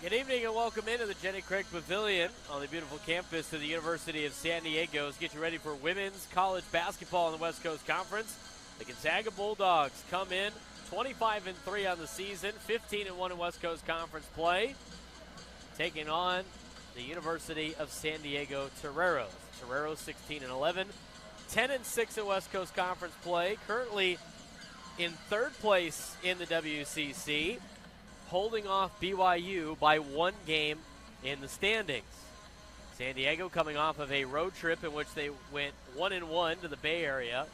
Good evening and welcome into the Jenny Craig Pavilion on the beautiful campus of the University of San Diego. Let's get you ready for women's college basketball in the West Coast Conference. The Gonzaga Bulldogs come in 25-3 on the season, 15-1 in West Coast Conference play, taking on the University of San Diego Toreros. Toreros 16-11, 10-6 in West Coast Conference play, currently in third place in the WCC, holding off BYU by one game in the standings. San Diego coming off of a road trip in which they went 1-1 to the Bay Area,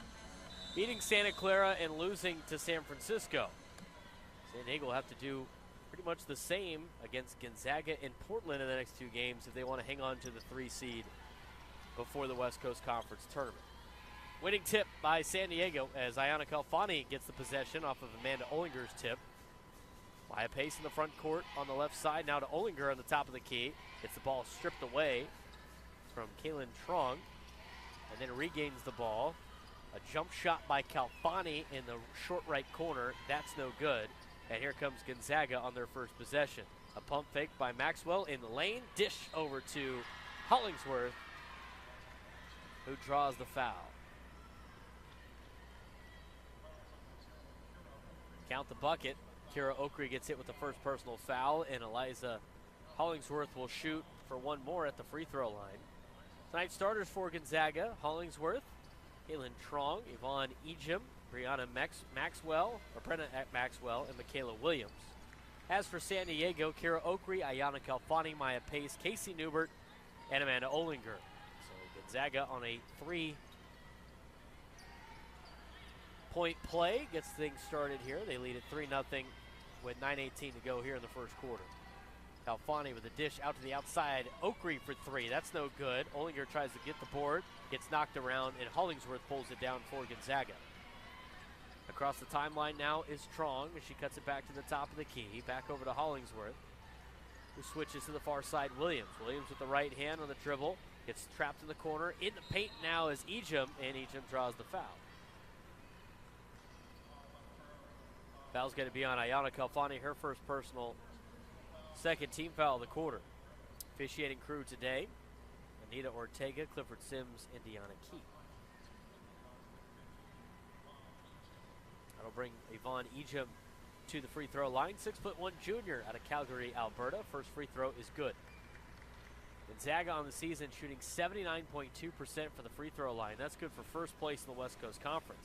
beating Santa Clara and losing to San Francisco. San Diego will have to do pretty much the same against Gonzaga and Portland in the next two games if they want to hang on to the 3 seed before the West Coast Conference tournament. Winning tip by San Diego as Ayana Kalfani gets the possession off of Amanda Ollinger's tip. By a pace in the front court on the left side, now to Ollinger on the top of the key. Gets the ball stripped away from Kaylin Trong and then regains the ball. A jump shot by Kalfani in the short right corner. That's no good. And here comes Gonzaga on their first possession. A pump fake by Maxwell in the lane. Dish over to Hollingsworth, who draws the foul. Count the bucket. Kira Okri gets hit with the first personal foul, and Eliza Hollingsworth will shoot for one more at the free throw line. Tonight's starters for Gonzaga: Hollingsworth, Kaylin Trong, Yvonne Ejim, Brianna Maxwell, and Michaela Williams. As for San Diego, Kira Okri, Ayana Kalfani, Maya Pace, Casey Newbert, and Amanda Ollinger. So Gonzaga on a 3-point play gets things started here. They lead at 3-0 with 9:18 to go here in the first quarter. Kalfani with a dish out to the outside. Okri for 3. That's no good. Ollinger tries to get the board, gets knocked around, and Hollingsworth pulls it down for Gonzaga. Across the timeline now is Trong as she cuts it back to the top of the key. Back over to Hollingsworth, who switches to the far side. Williams with the right hand on the dribble. Gets trapped in the corner. In the paint now is Ejim, and Ejim draws the foul. Foul's going to be on Ayana Kalfani, her first personal, second team foul of the quarter. Officiating crew today: Anita Ortega, Clifford Sims, and Deanna Key. That'll bring Yvonne Ejim to the free throw line. 6'1" junior out of Calgary, Alberta. First free throw is good. Gonzaga on the season shooting 79.2% for the free throw line. That's good for first place in the West Coast Conference.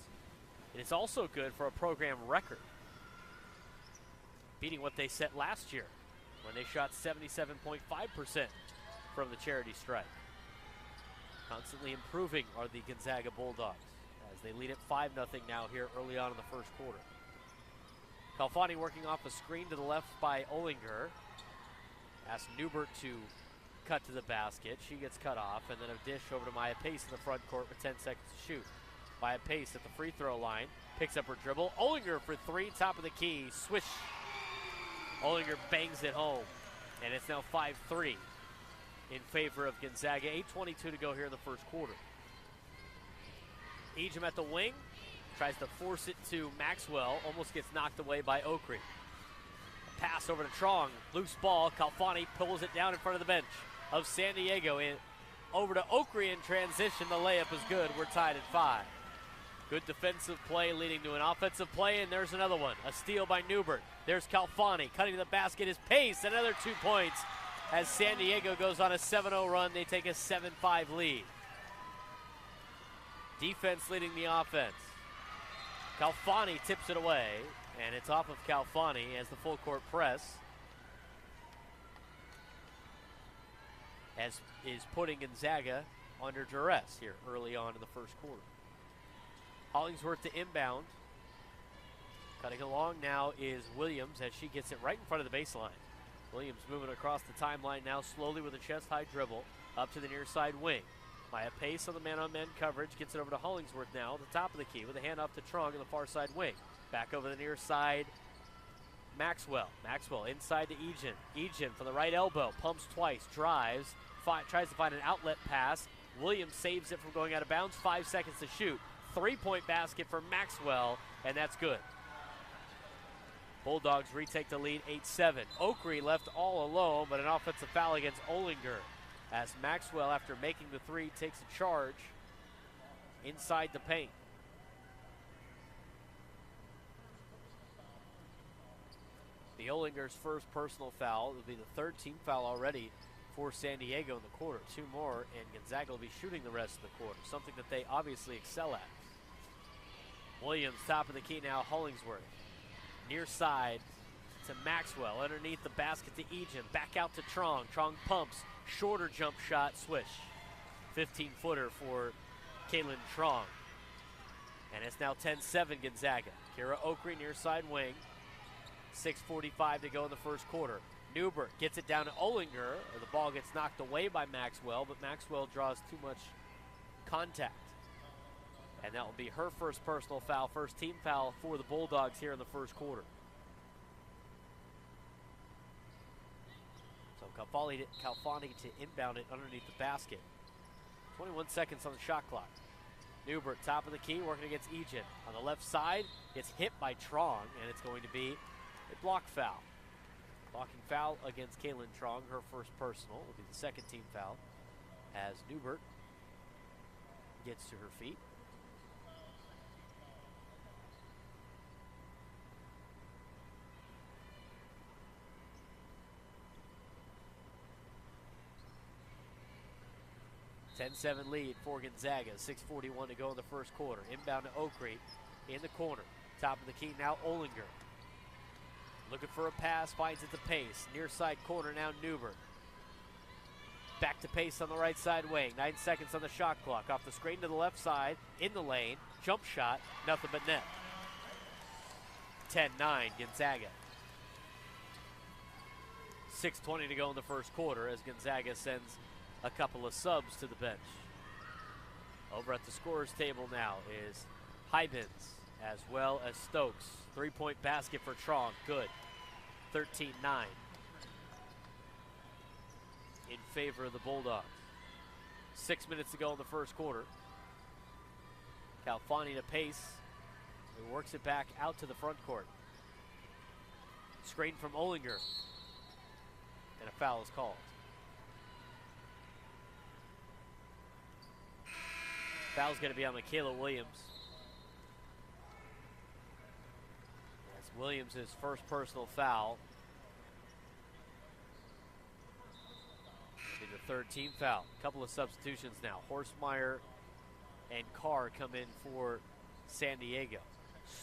And it's also good for a program record, beating what they set last year when they shot 77.5% from the charity stripe. Constantly improving are the Gonzaga Bulldogs as they lead at 5-0 now here early on in the first quarter. Kalfani working off a screen to the left by Ollinger. Asks Newbert to cut to the basket. She gets cut off, and then a dish over to Maya Pace in the front court with 10 seconds to shoot. Maya Pace at the free throw line, picks up her dribble. Ollinger for 3, top of the key, swish. Ollinger bangs it home, and it's now 5-3 in favor of Gonzaga. 8:22 to go here in the first quarter. Ejim at the wing, tries to force it to Maxwell, almost gets knocked away by Okri. A pass over to Trong, loose ball. Kalfani pulls it down in front of the bench of San Diego. Over to Okri in transition. The layup is good. We're tied at 5. Good defensive play leading to an offensive play, and there's another one. A steal by Newbert. There's Kalfani cutting to the basket. His pace, another 2 points as San Diego goes on a 7-0 run. They take a 7-5 lead. Defense leading the offense. Kalfani tips it away, and it's off of Kalfani as the full court press as is putting Gonzaga under duress here early on in the first quarter. Hollingsworth to inbound. Cutting along now is Williams as she gets it right in front of the baseline. Williams moving across the timeline now slowly with a chest-high dribble up to the near side wing. Maya Pace on the man-on-man coverage, gets it over to Hollingsworth now at the top of the key with a handoff to Trong in the far side wing. Back over the near side, Maxwell. Maxwell inside to Ejim. Ejim from the right elbow, pumps twice, drives, tries to find an outlet pass. Williams saves it from going out of bounds. 5 seconds to shoot. 3-point basket for Maxwell, and that's good. Bulldogs retake the lead 8-7. Oakrey left all alone, but an offensive foul against Olinger as Maxwell, after making the three, takes a charge inside the paint. The Olinger's first personal foul will be the third team foul already for San Diego in the quarter. Two more, and Gonzaga will be shooting the rest of the quarter, something that they obviously excel at. Williams, top of the key now, Hollingsworth. Near side to Maxwell, underneath the basket to Egan, back out to Trong. Trong pumps, shorter jump shot, swish. 15-footer for Kalen Trong. And it's now 10-7 Gonzaga. Kira Oakrey near side wing. 6:45 to go in the first quarter. Newbert gets it down to Olinger. The ball gets knocked away by Maxwell, but Maxwell draws too much contact. And that will be her first personal foul, first team foul for the Bulldogs here in the first quarter. So Calfani to inbound it underneath the basket. 21 seconds on the shot clock. Newbert, top of the key, working against Egan. On the left side, it's hit by Trong, and it's going to be a block foul. Blocking foul against Kalen Trong, her first personal. Will be the second team foul as Newbert gets to her feet. (10-7) lead for Gonzaga. 6:41 to go in the first quarter. Inbound to Oakrey in the corner. Top of the key now, Olinger. Looking for a pass, finds it to Pace. Near side corner now, Newbert. Back to Pace on the right side wing. 9 seconds on the shot clock. Off the screen to the left side, in the lane. Jump shot, nothing but net. 10-9 Gonzaga. 6:20 to go in the first quarter as Gonzaga sends a couple of subs to the bench. Over at the scorer's table now is Hybens as well as Stokes. 3-point basket for Trong, good. 13-9 in favor of the Bulldogs. 6 minutes to go in the first quarter. Calfani to Pace, who works it back out to the front court. Screen from Olinger, and a foul is called. Foul's going to be on Michaela Williams. That's Williams' first personal foul. It'll be the third team foul. A couple of substitutions now. Horstmeyer and Carr come in for San Diego.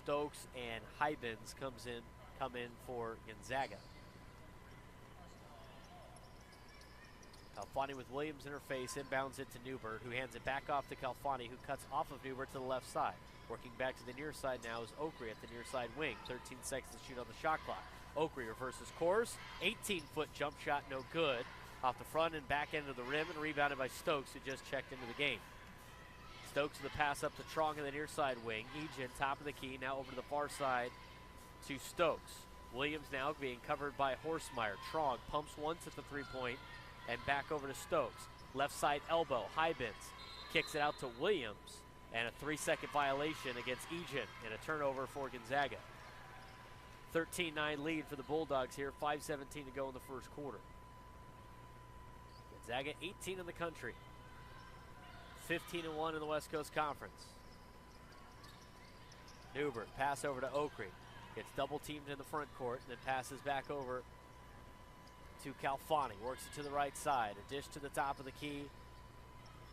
Stokes and Hybens come in for Gonzaga. Calfani with Williams in her face, inbounds it to Newbert, who hands it back off to Calfani, who cuts off of Newbert to the left side. Working back to the near side now is Oakrey at the near side wing. 13 seconds to shoot on the shot clock. Oakrey reverses course. 18-foot jump shot, no good. Off the front and back end of the rim, and rebounded by Stokes, who just checked into the game. Stokes with the pass up to Trong in the near side wing. Egan, top of the key, now over to the far side to Stokes. Williams now being covered by Horstmeyer. Trong pumps once at the three-point, and back over to Stokes. Left side elbow, Hybens kicks it out to Williams, and a 3-second violation against Egan, and a turnover for Gonzaga. 13-9 lead for the Bulldogs here, 5:17 to go in the first quarter. Gonzaga 18 in the country, 15-1 in the West Coast Conference. Newbert, pass over to Oakrey. Gets double teamed in the front court, and then passes back over to Calfani. Works it to the right side. A dish to the top of the key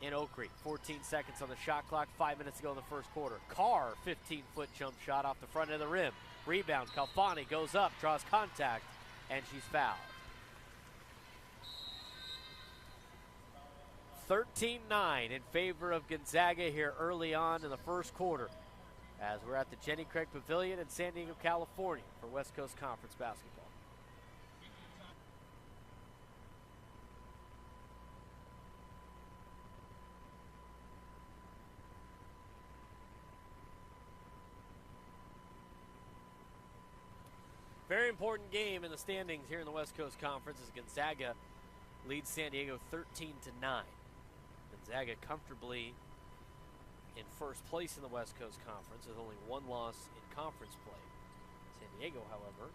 in Oakrey. 14 seconds on the shot clock. 5 minutes to go in the first quarter. Carr, 15-foot jump shot off the front of the rim. Rebound. Calfani goes up, draws contact, and she's fouled. 13-9 in favor of Gonzaga here early on in the first quarter, as we're at the Jenny Craig Pavilion in San Diego, California for West Coast Conference basketball. Very important game in the standings here in the West Coast Conference as Gonzaga leads San Diego 13-9. Gonzaga comfortably in first place in the West Coast Conference with only one loss in conference play. San Diego, however,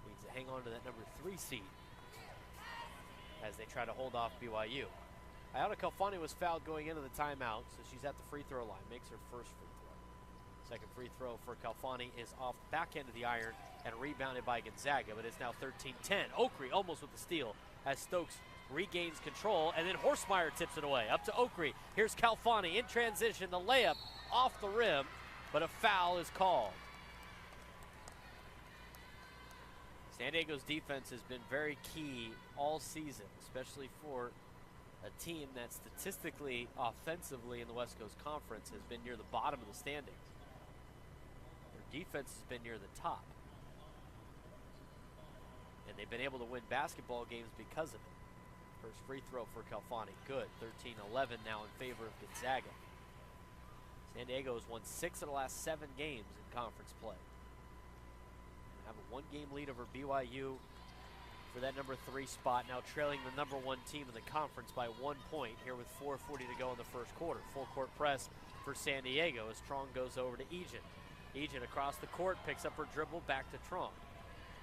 needs to hang on to that number 3 seed as they try to hold off BYU. Ayana Kalfani was fouled going into the timeout, so she's at the free throw line, makes her first free throw. Second free throw for Kalfani is off the back end of the iron and rebounded by Gonzaga, but it's now 13-10. Okri almost with the steal as Stokes regains control, and then Horstmeyer tips it away. Up to Okri. Here's Kalfani in transition. The layup off the rim, but a foul is called. San Diego's defense has been very key all season, especially for a team that statistically, offensively in the West Coast Conference has been near the bottom of the standings. Their defense has been near the top. And they've been able to win basketball games because of it. First free throw for Kalfani, good. 13-11 now in favor of Gonzaga. San Diego has won 6 of the last 7 games in conference play. Have a 1-game lead over BYU for that number 3 spot, now trailing the number 1 team in the conference by 1 point here with 4:40 to go in the first quarter. Full court press for San Diego as Trong goes over to Egan. Egan across the court, picks up her dribble, back to Trong.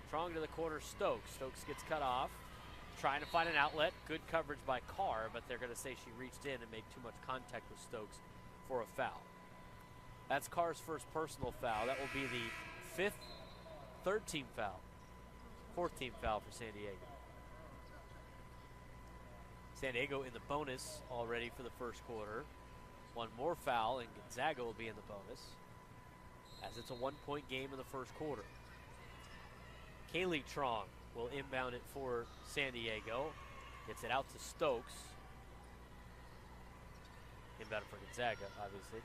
Trong to the corner, Stokes. Stokes gets cut off, trying to find an outlet. Good coverage by Carr, but they're going to say she reached in and made too much contact with Stokes for a foul. That's Carr's first personal foul. That will be the 5th, 3rd team foul. 4th team foul for San Diego. San Diego in the bonus already for the first quarter. One more foul and Gonzaga will be in the bonus as it's a 1-point game in the first quarter. Kaylee Trong will inbound it for San Diego. Gets it out to Stokes. Inbound it for Gonzaga, obviously.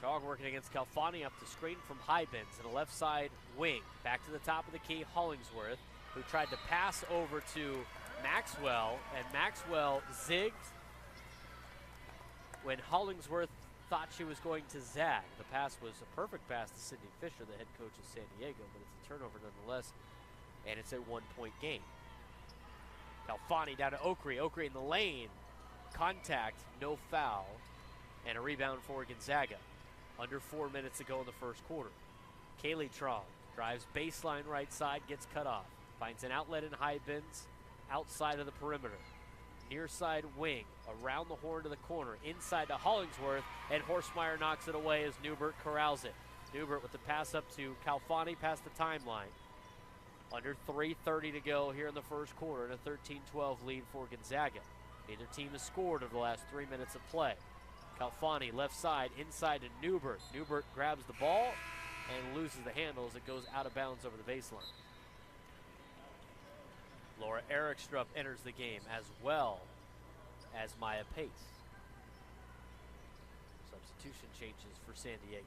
Trong working against Kalfani up the screen from Hybens in a left side wing. Back to the top of the key, Hollingsworth, who tried to pass over to Maxwell, and Maxwell zigged when Hollingsworth thought she was going to zag. The pass was a perfect pass to Sydney Fisher, the head coach of San Diego, but it's a turnover nonetheless, and it's a 1-point game. Kalfani down to Okri. Okri in the lane. Contact, no foul, and a rebound for Gonzaga. Under 4 minutes to go in the first quarter. Kaylee Trong drives baseline right side, gets cut off. Finds an outlet in Hybens, outside of the perimeter. Near side wing, around the horn to the corner, inside to Hollingsworth, and Horstmeyer knocks it away as Newbert corrals it. Newbert with the pass up to Kalfani past the timeline. Under 3:30 to go here in the first quarter, and a 13-12 lead for Gonzaga. Neither team has scored over the last 3 minutes of play. Kalfani left side, inside to Newbert. Newbert grabs the ball and loses the handle as it goes out of bounds over the baseline. Laura Erikstrup enters the game as well as Maya Pace. Substitution changes for San Diego.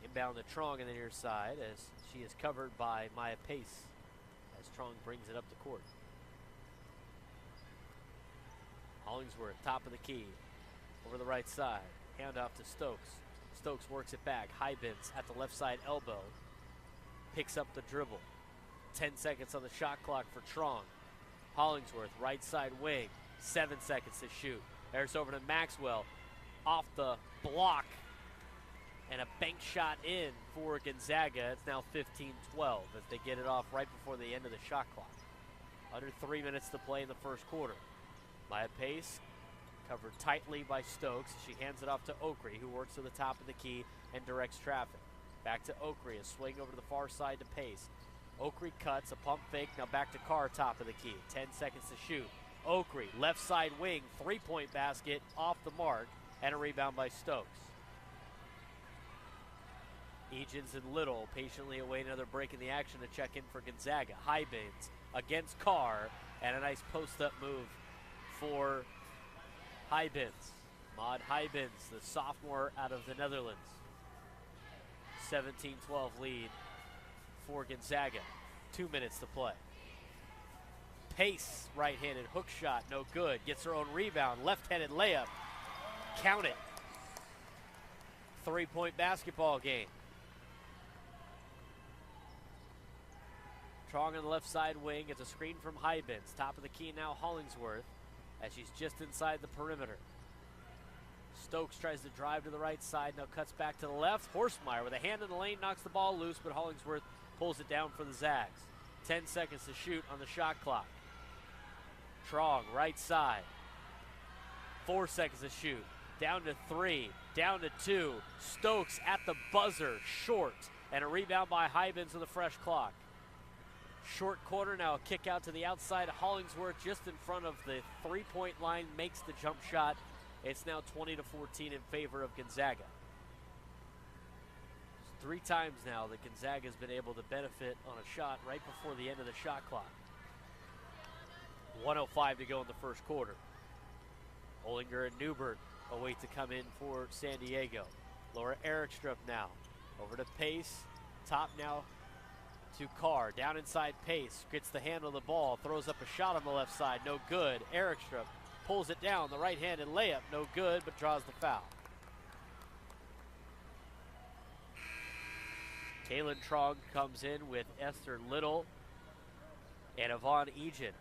Inbound to Trong on the near side as she is covered by Maya Pace as Trong brings it up the court. Hollingsworth, top of the key, over the right side. Handoff to Stokes. Stokes works it back. Hybens at the left side elbow. Picks up the dribble. 10 seconds on the shot clock for Trong. Hollingsworth, right side wing. 7 seconds to shoot. There's over to Maxwell. Off the block. And a bank shot in for Gonzaga. It's now 15-12 as they get it off right before the end of the shot clock. Under 3 minutes to play in the first quarter. Maya Pace covered tightly by Stokes. She hands it off to Okri, who works to the top of the key and directs traffic. Back to Okri, a swing over to the far side to Pace. Okri cuts, a pump fake, now back to Carr, top of the key. 10 seconds to shoot. Okri, left side wing, 3-point basket, off the mark, and a rebound by Stokes. Egens and Little patiently await another break in the action to check in for Gonzaga. Hybens against Carr, and a nice post-up move for Hybens. Maud Hybens, the sophomore out of the Netherlands. 17-12 lead for Gonzaga. 2 minutes to play. Pace, right-handed hook shot, no good. Gets her own rebound, left-handed layup. Count it. 3-point basketball game. Trong on the left side wing. It's a screen from Hybens. Top of the key now, Hollingsworth, as she's just inside the perimeter. Stokes tries to drive to the right side, now cuts back to the left. Horsemeyer with a hand in the lane knocks the ball loose, but Hollingsworth pulls it down for the Zags. 10 seconds to shoot on the shot clock. Trong, right side. 4 seconds to shoot. Down to 3, down to 2. Stokes at the buzzer, short. And a rebound by Hybens with a fresh clock. Short corner now, a kick out to the outside. Hollingsworth just in front of the three-point line, makes the jump shot. It's now 20-14 in favor of Gonzaga. 3 times now that Gonzaga has been able to benefit on a shot right before the end of the shot clock. 1:05 to go in the first quarter. Olinger and Newbert await to come in for San Diego. Laura Erickstrup now over to Pace. Top now to Carr. Down inside Pace. Gets the handle of the ball. Throws up a shot on the left side. No good. Erickstrup pulls it down. The right-handed layup. No good, but draws the foul. Kaylin Trong comes in with Esther Little and Yvonne Egan.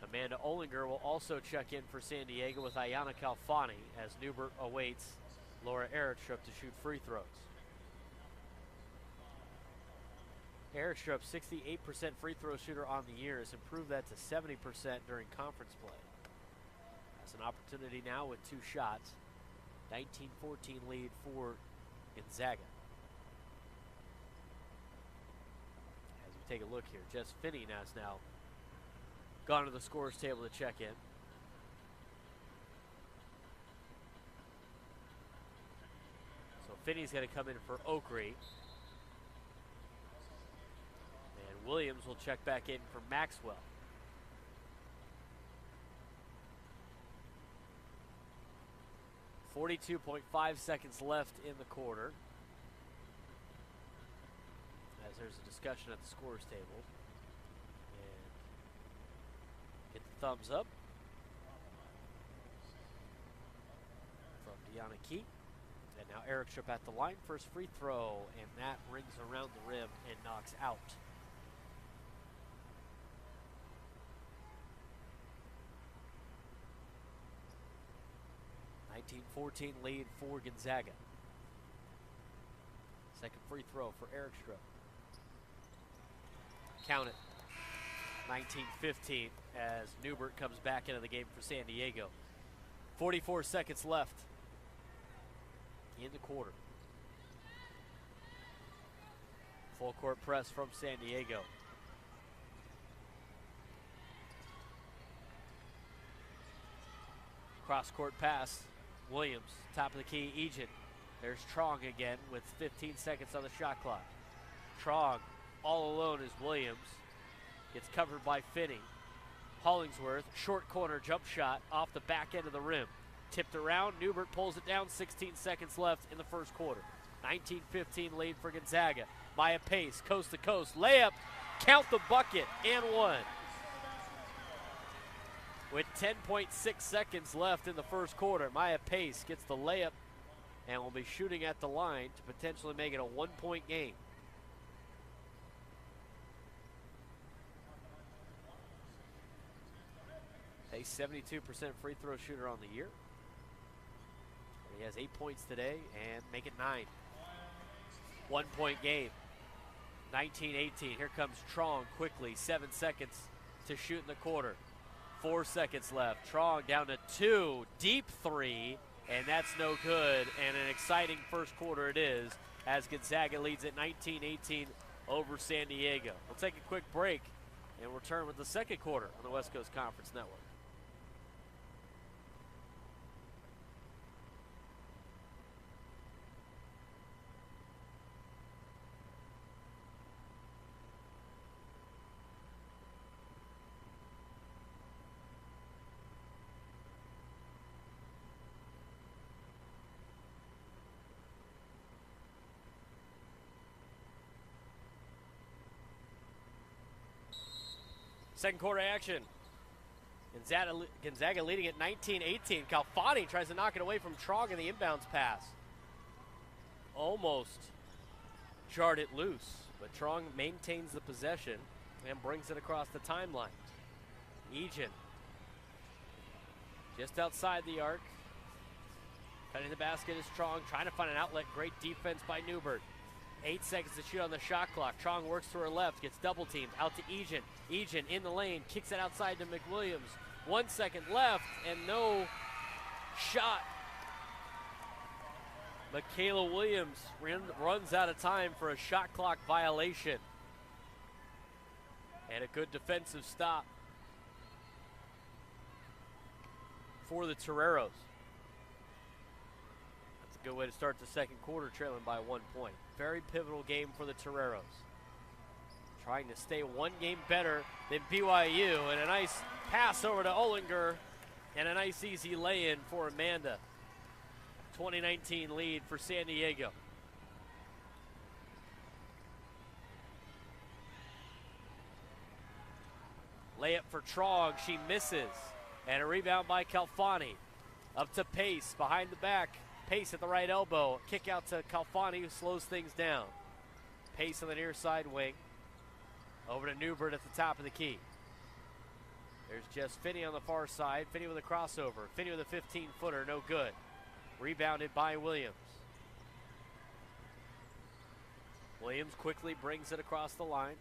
Amanda Olinger will also check in for San Diego with Ayana Calfani as Newbert awaits Laura Erickstrup to shoot free throws. Erickstrup, 68% free throw shooter on the year, has improved that to 70% during conference play. Has an opportunity now with 2 shots. 19-14 lead for Gonzaga. As we take a look here, Jess Finney has now gone to the scorer's table to check in. So Finney's going to come in for Oakry. And Williams will check back in for Maxwell. .5 seconds left in the quarter. As there's a discussion at the scorer's table. Get the thumbs up from Deanna Key. And now Erickstrup at the line. First free throw, and that rings around the rim and knocks out. .14 lead for Gonzaga. Second free throw for Erickstrup. Count it. 19-15 as Newbert comes back into the game for San Diego. 44 seconds left in the quarter. Full court press from San Diego. Cross court pass. Williams, top of the key, Egan. There's Trong again with 15 seconds on the shot clock. Trong all alone is Williams. Gets covered by Finney. Hollingsworth, short corner jump shot off the back end of the rim. Tipped around, Newbert pulls it down, 16 seconds left in the first quarter. 19-15 lead for Gonzaga. Maya Pace, coast to coast, layup, count the bucket, and one. With 10.6 seconds left in the first quarter, Maya Pace gets the layup and will be shooting at the line to potentially make it a 1-point game. A 72% free throw shooter on the year. He has 8 points today and make it 9. 1-point game. 19-18. Here comes Trong quickly. 7 seconds to shoot in the quarter. 4 seconds left. Trong down to 2. Deep 3. And that's no good. And an exciting first quarter it is as Gonzaga leads at 19-18 over San Diego. We'll take a quick break and return with the second quarter on the West Coast Conference Network. Second quarter action. Gonzaga leading at 19-18. Calfani tries to knock it away from Trong in the inbounds pass. Almost jarred it loose, but Trong maintains the possession and brings it across the timeline. Egan just outside the arc. Cut Cutting the basket is Trong, trying to find an outlet. Great defense by Newbert. 8 seconds to shoot on the shot clock. Trong works to her left, gets double teamed. Out to Egan. Egan in the lane, kicks it outside to McWilliams. 1 second left, and no shot. Michaela Williams runs out of time for a shot clock violation. And a good defensive stop for the Toreros. That's a good way to start the second quarter, trailing by 1 point. Very pivotal game for the Toreros. Trying to stay one game better than BYU, and a nice pass over to Ollinger, and a nice easy lay-in for Amanda. 2019 lead for San Diego. Layup for Trong, she misses. And a rebound by Calfani. Up to Pace, behind the back. Pace at the right elbow. Kick out to Calfani, who slows things down. Pace on the near side wing. Over to Newbert at the top of the key. There's Jess Finney on the far side. Finney with a crossover. Finney with a 15-footer, no good. Rebounded by Williams. Williams quickly brings it across the line.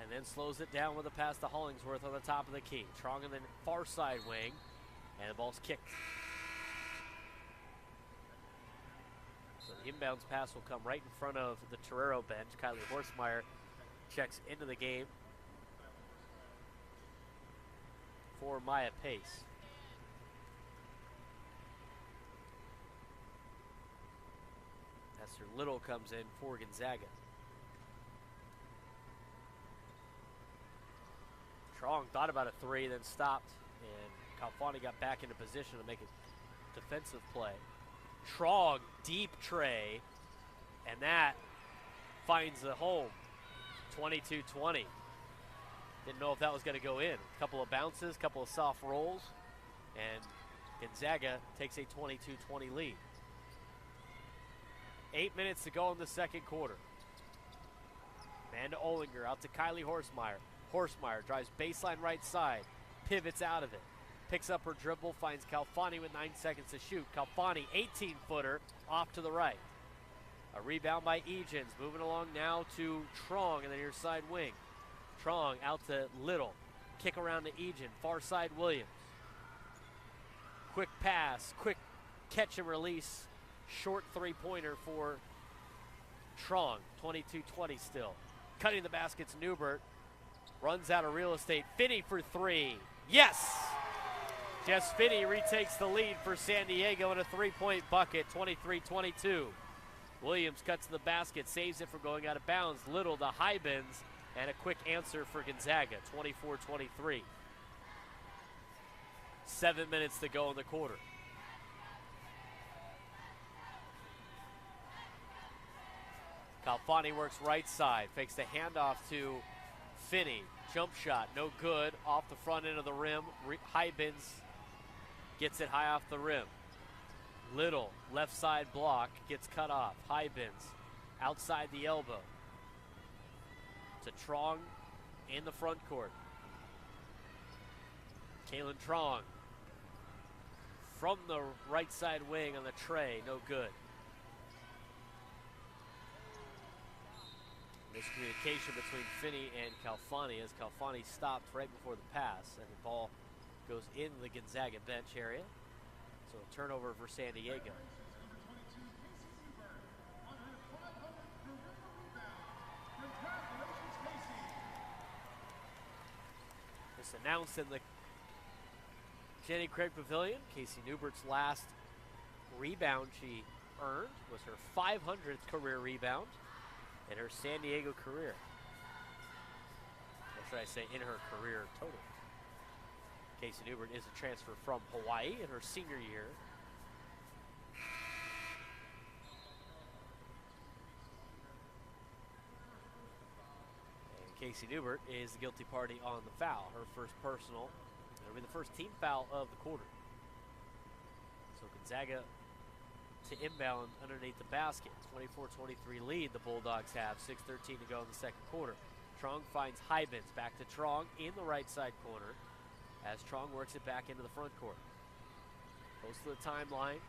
And then slows it down with a pass to Hollingsworth on the top of the key. Trong in the far side wing. And the ball's kicked. So the inbounds pass will come right in front of the Torero bench. Kylie Horsemeyer checks into the game for Maya Pace. Esther Little comes in for Gonzaga. Trong thought about a three, then stopped, and Calfani got back into position to make a defensive play. Trong, deep tray, and that finds the home. 22-20. Didn't know if that was going to go in. A couple of bounces, a couple of soft rolls, and Gonzaga takes a 22-20 lead. 8 minutes to go in the second quarter. Amanda Ollinger out to Kylie Horsemeyer. Horsemeyer drives baseline right side, pivots out of it, picks up her dribble, finds Calfani with 9 seconds to shoot. Calfani, 18-footer, off to the right. A rebound by Egens, moving along now to Trong in the near side wing. Trong out to Little, kick around to Egan, far side Williams. Quick pass, quick catch and release, short three-pointer for Trong, 22-20 still. Cutting the basket's Newbert. Runs out of real estate. Finney for three. Yes! Jess Finney retakes the lead for San Diego in a three-point bucket, 23-22. Williams cuts to the basket, saves it from going out of bounds. Little to Hybens, and a quick answer for Gonzaga, 24-23. 7 minutes to go in the quarter. Calfani works right side, fakes the handoff to Finney. Jump shot, no good, off the front end of the rim. Hybens gets it high off the rim. Little, left side block, gets cut off. Hybens, outside the elbow. To Trong in the front court. Kaylin Trong from the right side wing on the tray, no good. Miscommunication between Finney and Calfani as Calfani stopped right before the pass, and the ball goes in the Gonzaga bench area. So a turnover for San Diego. This announced in the Jenny Craig Pavilion. Casey Newbert's last rebound she earned was her 500th career rebound in her San Diego career. Or should I say in her career total. Casey Newbert is a transfer from Hawaii in her senior year. And Casey Newbert is the guilty party on the foul, her first personal. It'll be the first team foul of the quarter. So Gonzaga to inbound underneath the basket. 24-23 lead the Bulldogs have. 6:13 to go in the second quarter. Trong finds Hybens. Back to Trong in the right side corner as Trong works it back into the front court. Close to the timeline.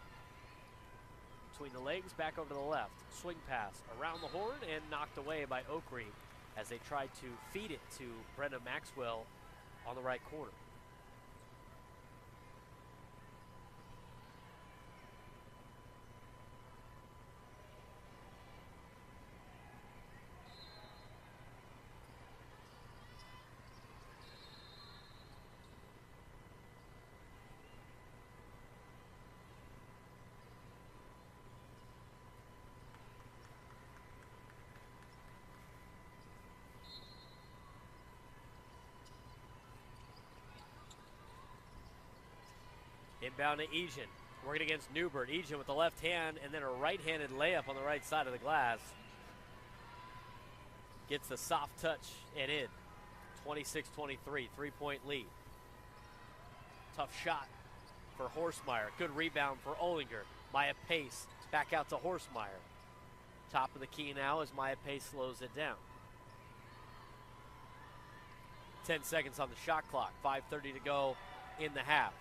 between the legs, back over to the left. Swing pass around the horn and knocked away by Oakrey as they tried to feed it to Brenda Maxwell on the right corner. Inbound to Egan, working against Newbert. Egan with the left hand and then a right-handed layup on the right side of the glass. Gets the soft touch and in. 26-23, three-point lead. Tough shot for Horsemeyer. Good rebound for Olinger. Maya Pace back out to Horsemeyer. Top of the key now as Maya Pace slows it down. 10 seconds on the shot clock. 5:30 to go in the half.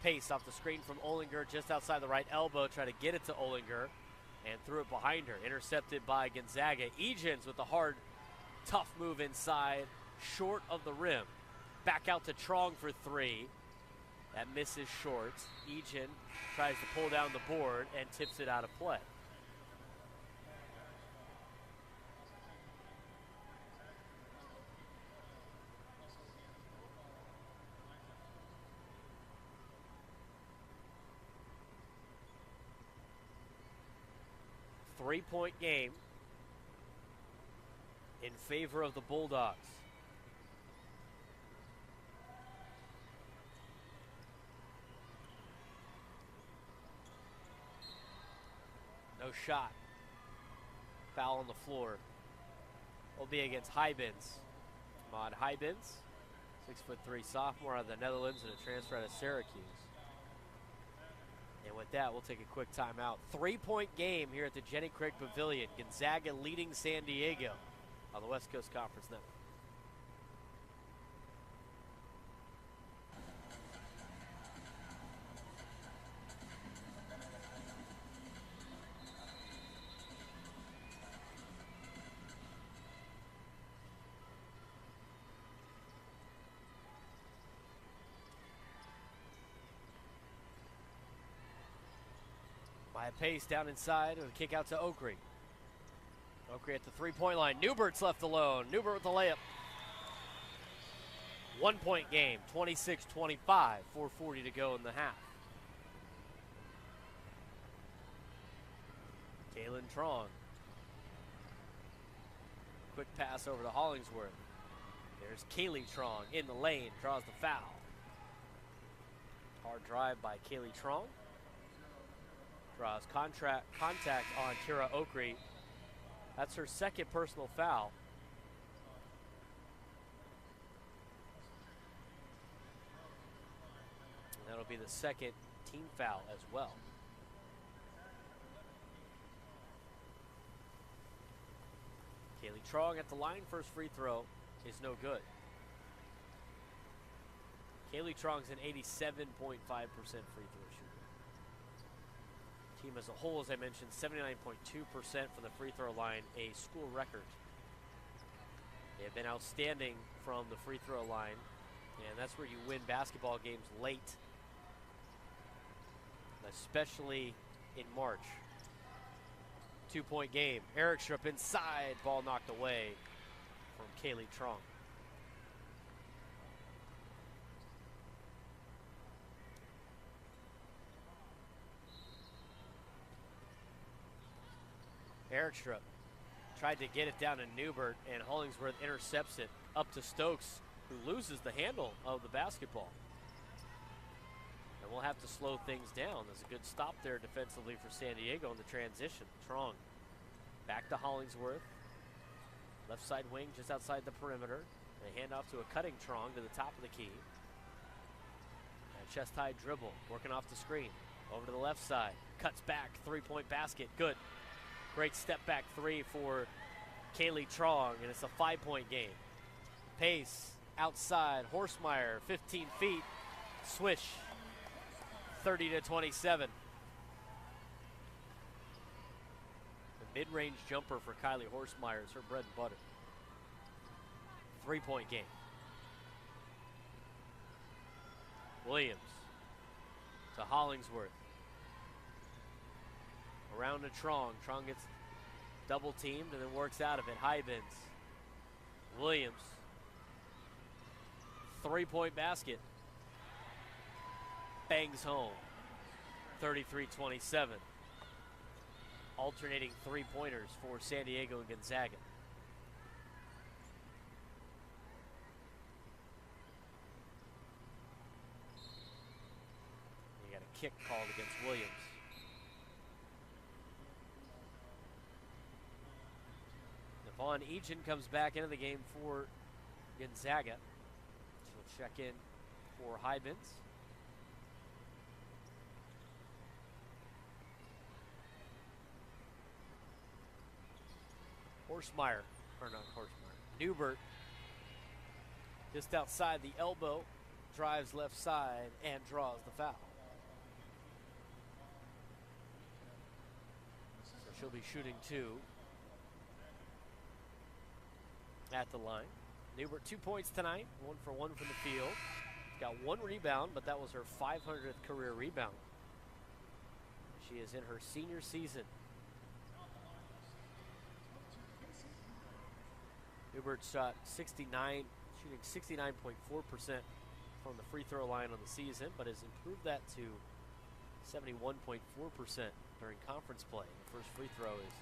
Pace off the screen from Olinger just outside the right elbow. Try to get it to Olinger and threw it behind her. Intercepted by Gonzaga. Egan's with the hard, tough move inside, short of the rim. Back out to Trong for three. That misses short. Egan tries to pull down the board and tips it out of play. Three-point game in favor of the Bulldogs. No shot. Foul on the floor. Will be against Hybins. Ahmad Hybins, 6'3" sophomore out of the Netherlands and a transfer out of Syracuse. And with that, we'll take a quick timeout. Three-point game here at the Jenny Craig Pavilion. Gonzaga leading San Diego on the West Coast Conference Network. By Pace down inside with a kick out to Oakrey. Oakrey at the three-point line. Newbert's left alone. Newbert with the layup. 1 point game, 26-25, 4:40 to go in the half. Kaylin Trong. Quick pass over to Hollingsworth. There's Kaylee Trong in the lane, draws the foul. Hard drive by Kaylee Trong. Draws contact on Kira Oakrey. That's her second personal foul. And that'll be the second team foul as well. Kaylee Trong at the line, first free throw is no good. Kaylee Trong's an 87.5% free throw shooter. Team as a whole, as I mentioned, 79.2% from the free throw line, a school record. They have been outstanding from the free throw line, and that's where you win basketball games late, especially in March. 2 point game. Eric Strupp inside, ball knocked away from Kaylee Trong. Eric Strupp tried to get it down to Newbert, and Hollingsworth intercepts it up to Stokes, who loses the handle of the basketball. And we'll have to slow things down. There's a good stop there defensively for San Diego in the transition. Trong back to Hollingsworth. Left side wing just outside the perimeter. A handoff to a cutting Trong to the top of the key. A chest-high dribble, working off the screen. Over to the left side. Cuts back, three-point basket. Good. Great step back three for Kaylee Trong, and it's a 5 point game. Pace outside, Horsemeyer, 15 feet, swish, 30-27. Mid-range jumper for Kylie Horsemeyer is her bread and butter. 3-point game. Williams to Hollingsworth. Around to Trong. Trong gets double teamed and then works out of it. Hybens. Williams. 3-point basket. Bangs home. 33-27. Alternating three-pointers for San Diego and Gonzaga. You got a kick called against Williams. Vaughn Egan comes back into the game for Gonzaga. She'll check in for Hybens. Horsemeyer, or not Horsemeyer, Newbert, just outside the elbow, drives left side and draws the foul. So she'll be shooting 2 at the line. Newbert 2 points tonight, 1 for 1 from the field. Got 1 rebound, but that was her 500th career rebound. She is in her senior season. Newbert shot 69, shooting 69.4% from the free throw line on the season, but has improved that to 71.4% during conference play. The first free throw is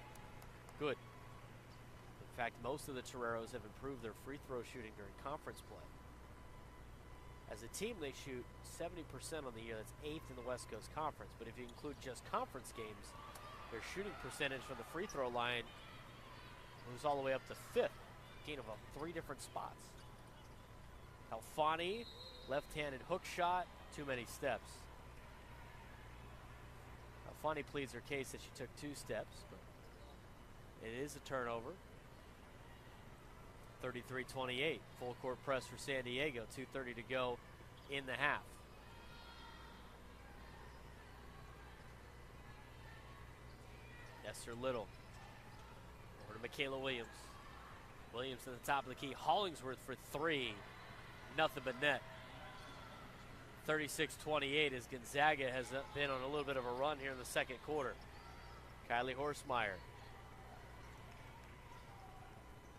good. In fact, most of the Toreros have improved their free throw shooting during conference play. As a team, they shoot 70% on the year. That's 8th in the West Coast Conference. But if you include just conference games, their shooting percentage from the free throw line moves all the way up to 5th. Gain of 3 different spots. Alfani, left-handed hook shot, too many steps. Alfani pleads her case that she took 2 steps, but it is a turnover. 33-28, full court press for San Diego, 2:30 to go in the half. Esther Little, over to Michaela Williams. Williams to the top of the key, Hollingsworth for 3, nothing but net. 36-28 as Gonzaga has been on a little bit of a run here in the second quarter. Kylie Horsemeyer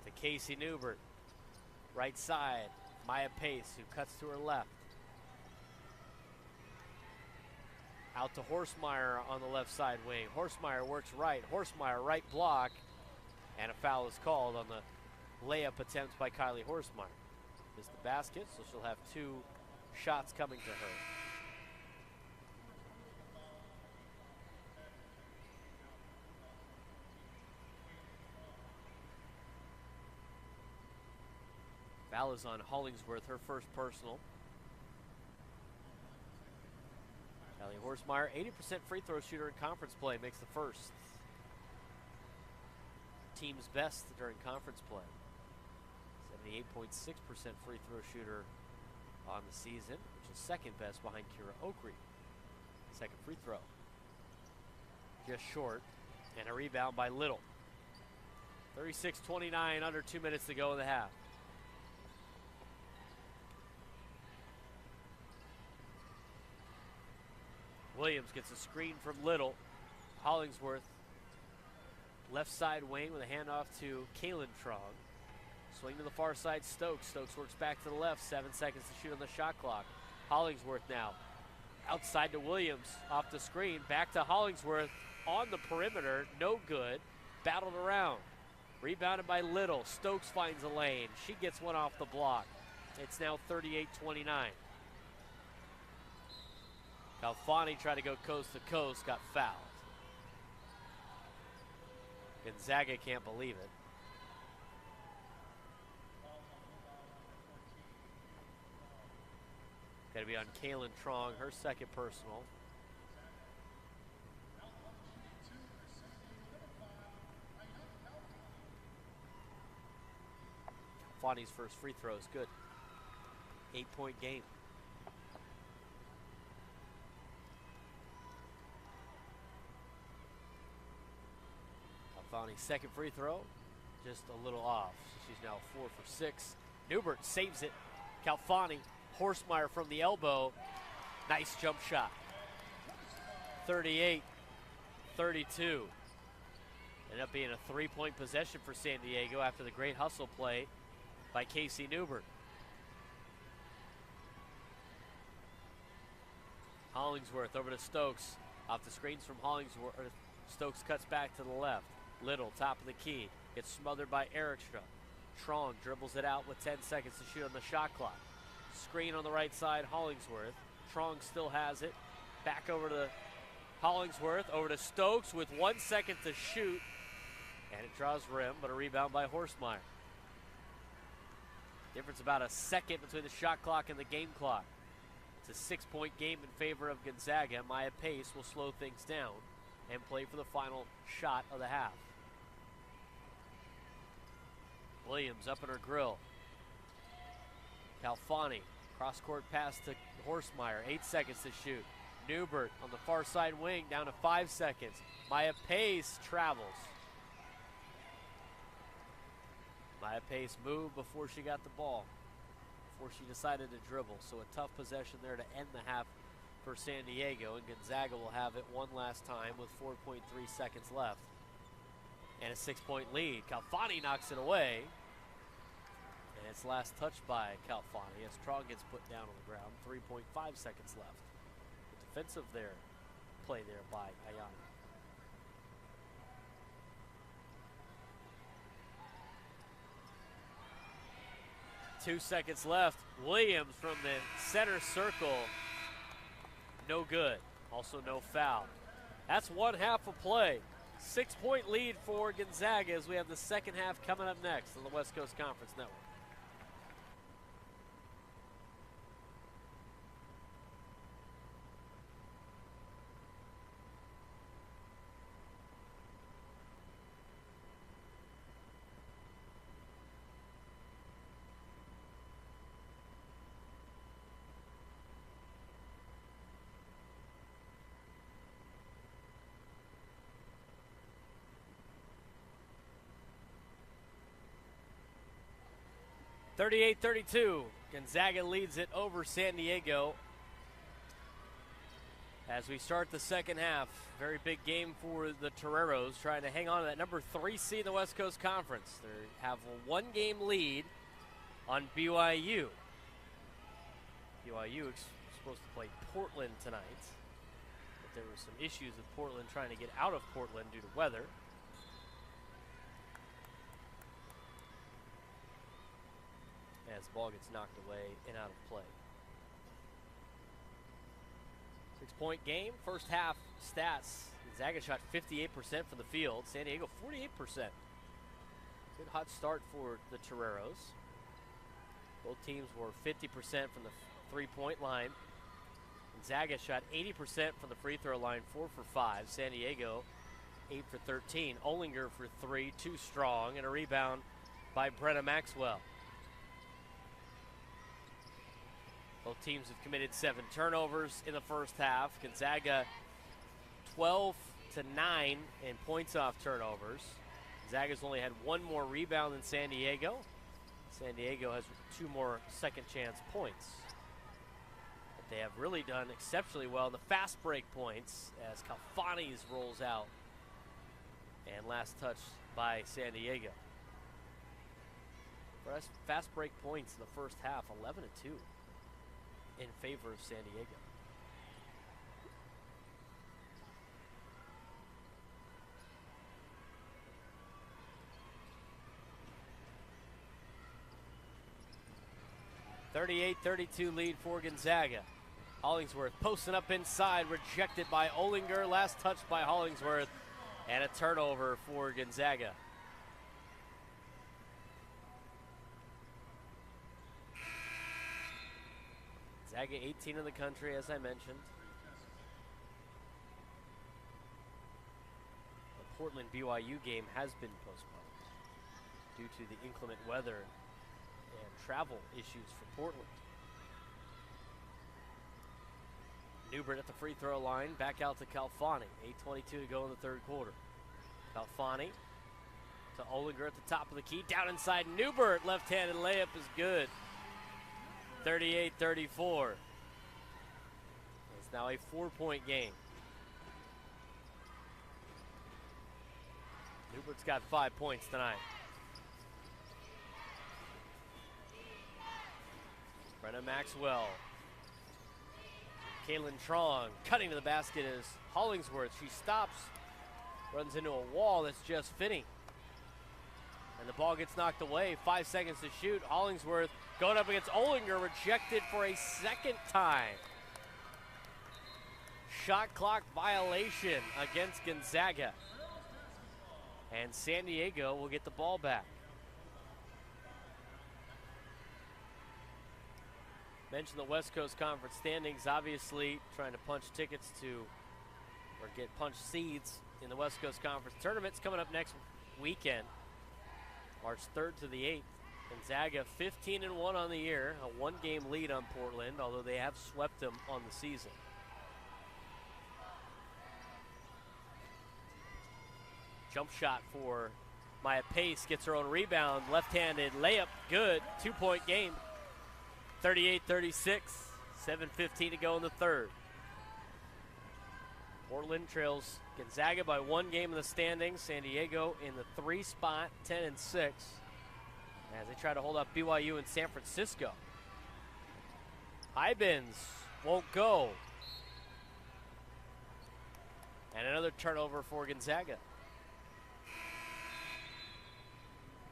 to Casey Newbert. Right side, Maya Pace, who cuts to her left. Out to Horsemeyer on the left side wing. Horsemeyer works right. Horsemeyer right block. And a foul is called on the layup attempt by Kylie Horsemeyer. Missed the basket, so she'll have 2 shots coming to her. Foul is on Hollingsworth, her first personal. Kylie Horsemeyer, 80% free throw shooter in conference play, makes the first. Team's best during conference play. 78.6% free throw shooter on the season, which is second best behind Kira Oakrey. Second free throw. Just short, and a rebound by Little. 36-29, under 2 minutes to go in the half. Williams gets a screen from Little. Hollingsworth, left side wing with a handoff to Kaylin Trong. Swing to the far side, Stokes. Stokes works back to the left. 7 seconds to shoot on the shot clock. Hollingsworth now. Outside to Williams. Off the screen. Back to Hollingsworth. On the perimeter. No good. Battled around. Rebounded by Little. Stokes finds a lane. She gets one off the block. It's now 38-29. Alfani tried to go coast to coast. Got fouled. Gonzaga can't believe it. Got to be on Kaylin Trong, her second personal. Fani's first free throw is good. 8-point game. Calfani's second free throw, just a little off. She's now 4 for 6. Newbert saves it. Calfani, Horsemeyer from the elbow. Nice jump shot. 38-32. Ended up being a 3-point possession for San Diego after the great hustle play by Casey Newbert. Hollingsworth over to Stokes. Off the screens from Hollingsworth. Stokes cuts back to the left. Little, top of the key. Gets smothered by Erikstra. Trong dribbles it out with 10 seconds to shoot on the shot clock. Screen on the right side, Hollingsworth. Trong still has it. Back over to Hollingsworth. Over to Stokes with 1 second to shoot. And it draws rim, but a rebound by Horsemeyer. Difference about a second between the shot clock and the game clock. It's a 6-point game in favor of Gonzaga. Maya Pace will slow things down and play for the final shot of the half. Williams up in her grill. Calfani, cross-court pass to Horsemeyer. 8 seconds to shoot. Newbert on the far side wing, down to 5 seconds. Maya Pace travels. Maya Pace moved before she got the ball, before she decided to dribble. So a tough possession there to end the half for San Diego, and Gonzaga will have it one last time with 4.3 seconds left. And a 6-point lead. Calfani knocks it away. And it's last touched by Calfani as Trong gets put down on the ground. 3.5 seconds left. The defensive play there by Ayana. Two seconds left. Williams from the center circle. No good. Also no foul. That's one half of play. 6-point lead for Gonzaga as we have the second half coming up next on the West Coast Conference Network. (38-32). Gonzaga leads it over San Diego. As we start the second half, very big game for the Toreros, trying to hang on to that number 3 seed in the West Coast Conference. They have a 1-game lead on BYU. BYU is supposed to play Portland tonight, but there were some issues with Portland trying to get out of Portland due to weather. As the ball gets knocked away and out of play. 6-point game. First half stats. Gonzaga shot 58% from the field. San Diego 48%. Good hot start for the Toreros. Both teams were 50% from the three-point line. Gonzaga shot 80% from the free throw line, 4 for 5. San Diego 8 for 13. Olinger for 3, too strong, and a rebound by Brenna Maxwell. Both teams have committed 7 turnovers in the first half. Gonzaga 12 to 9 in points off turnovers. Gonzaga's only had 1 more rebound than San Diego. San Diego has 2 more second chance points. But they have really done exceptionally well in the fast break points as Calfani's rolls out. And last touch by San Diego. Fast break points in the first half, 11 to 2. In favor of San Diego. (38-32) lead for Gonzaga. Hollingsworth posting up inside, rejected by Olinger. Last touch by Hollingsworth, and a turnover for Gonzaga. Gonzaga 18 in the country, as I mentioned. The Portland BYU game has been postponed due to the inclement weather and travel issues for Portland. Newbert at the free throw line, back out to Calfani. 8:22 to go in the third quarter. Calfani to Olinger at the top of the key. Down inside, Newbert, left-handed layup is good. 38-34. It's now a 4-point game. Newbert's got 5 points tonight. Brenna Maxwell. Kaylin Trong cutting to the basket is Hollingsworth. She stops, runs into a wall. That's just Finney. And the ball gets knocked away. 5 seconds to shoot. Hollingsworth going up against Olinger, rejected for a second time. Shot clock violation against Gonzaga. And San Diego will get the ball back. Mentioned the West Coast Conference standings, obviously trying to punch tickets to, or get punch seeds in the West Coast Conference tournaments coming up next weekend, March 3rd to the 8th. Gonzaga 15-1 on the year, a 1-game lead on Portland, although they have swept them on the season. Jump shot for Maya Pace, gets her own rebound, left-handed layup, good, 2-point game. 38-36, 7:15 to go in the third. Portland trails Gonzaga by 1 game in the standings. San Diego in the 3 spot, 10-6, as they try to hold up BYU and San Francisco. Hybens won't go. And another turnover for Gonzaga.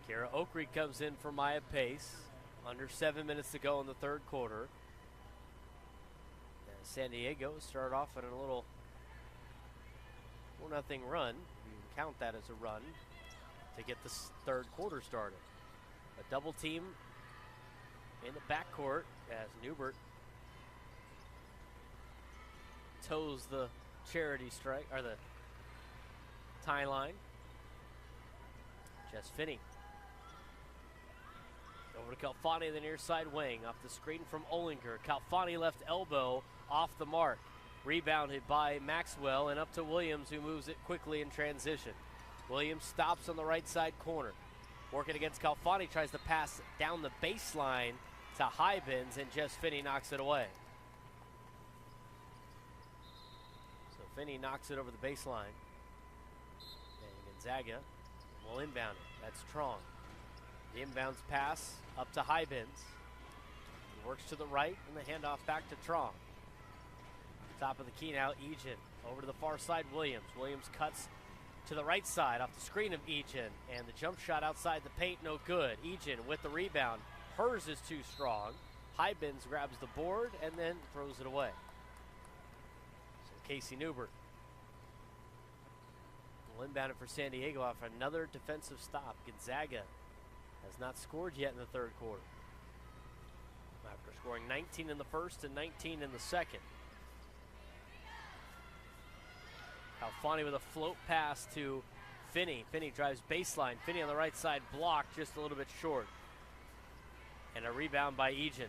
Kara Oakrey comes in for Maya Pace. Under 7 minutes to go in the third quarter. And San Diego started off in a little 4-0 run. You can count that as a run to get the third quarter started. A double team in the backcourt as Newbert toes the charity strike, or the tie line. Jess Finney. Over to Calfani, the near side wing, off the screen from Olinger. Calfani left elbow off the mark. Rebounded by Maxwell and up to Williams, who moves it quickly in transition. Williams stops on the right side corner. Working against Calfani, tries to pass down the baseline to Hybens, and Jess Finney knocks it away. So Finney knocks it over the baseline. And Gonzaga will inbound it. That's Trong. The inbounds pass up to Hybens. He works to the right, and the handoff back to Trong. Top of the key now, Egan. Over to the far side, Williams. Williams cuts to the right side off the screen of Egan, and the jump shot outside the paint, no good. Egan with the rebound. Hers is too strong. Hybens grabs the board and then throws it away. So Casey Newbert will inbound it for San Diego off another defensive stop. Gonzaga has not scored yet in the third quarter, after scoring 19 in the first and 19 in the second. Calfani with a float pass to Finney. Finney drives baseline. Finney on the right side, blocked just a little bit short. And a rebound by Egan.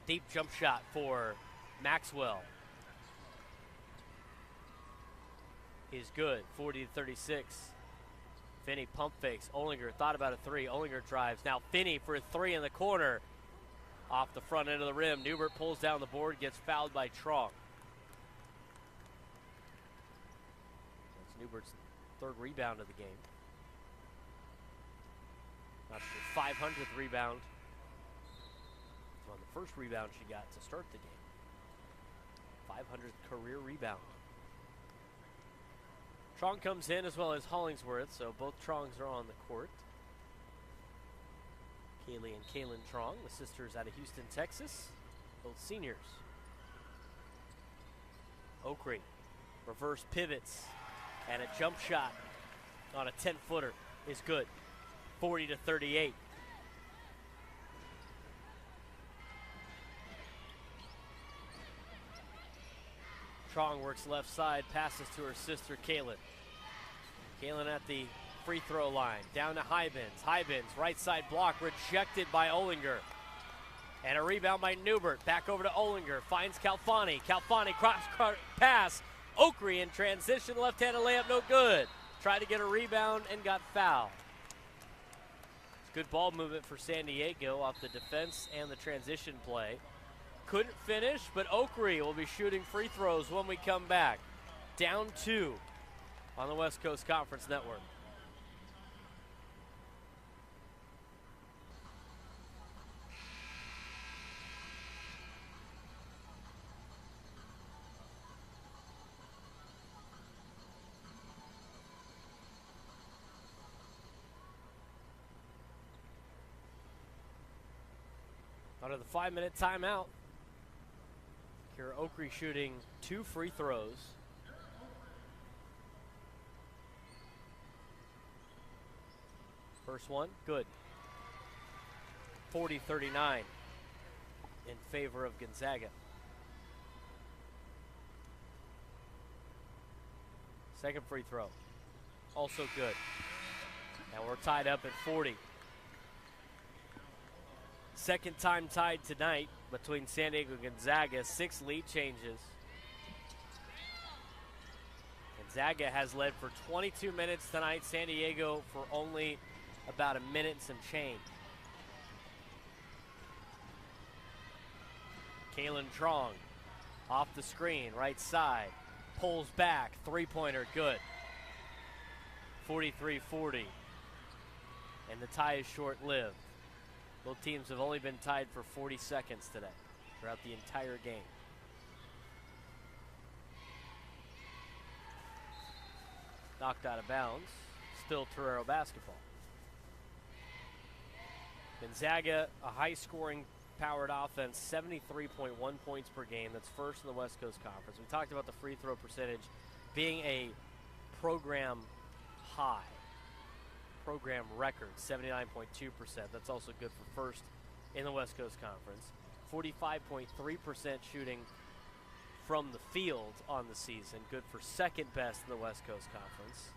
Deep jump shot for Maxwell is good, 40-36. Finney pump fakes. Olinger thought about a three. Olinger drives. Now Finney for a three in the corner. Off the front end of the rim. Newbert pulls down the board, gets fouled by Trong. That's Newbert's third rebound of the game. That's her 500th rebound. On the first rebound she got to start the game. 500th career rebound. Trong comes in as well as Hollingsworth, so both Trongs are on the court. Kaylee and Kaylin Trong, the sisters out of Houston, Texas, both seniors. Oakrey, reverse pivots, and a jump shot on a 10-footer is good, 40-38. Trong works left side, passes to her sister, Kaylin. Kaylin at the free throw line, down to Hybens. Hybens, right side block, rejected by Olinger. And a rebound by Newbert. Back over to Olinger. Finds Calfani. Calfani cross pass. Oakrey in transition. Left-handed layup, no good. Tried to get a rebound and got fouled. It's good ball movement for San Diego off the defense and the transition play. Couldn't finish, but Oakrey will be shooting free throws when we come back. Down 2 on the West Coast Conference Network. Out of the 5-minute timeout, Kira Oakrey shooting 2 free throws. First one, good. 40-39 in favor of Gonzaga. Second free throw, also good. And we're tied up at 40. Second time tied tonight between San Diego and Gonzaga. 6 lead changes. Gonzaga has led for 22 minutes tonight. San Diego for only about a minute and some change. Kalen Trong off the screen, right side. Pulls back, three-pointer, good. 43-40. And the tie is short-lived. Both teams have only been tied for 40 seconds today, throughout the entire game. Knocked out of bounds. Still Torero basketball. Gonzaga, a high-scoring powered offense, 73.1 points per game. That's first in the West Coast Conference. We talked about the free throw percentage being a program high. Program record, 79.2%. That's also good for first in the West Coast Conference. 45.3% shooting from the field on the season. Good for second best in the West Coast Conference.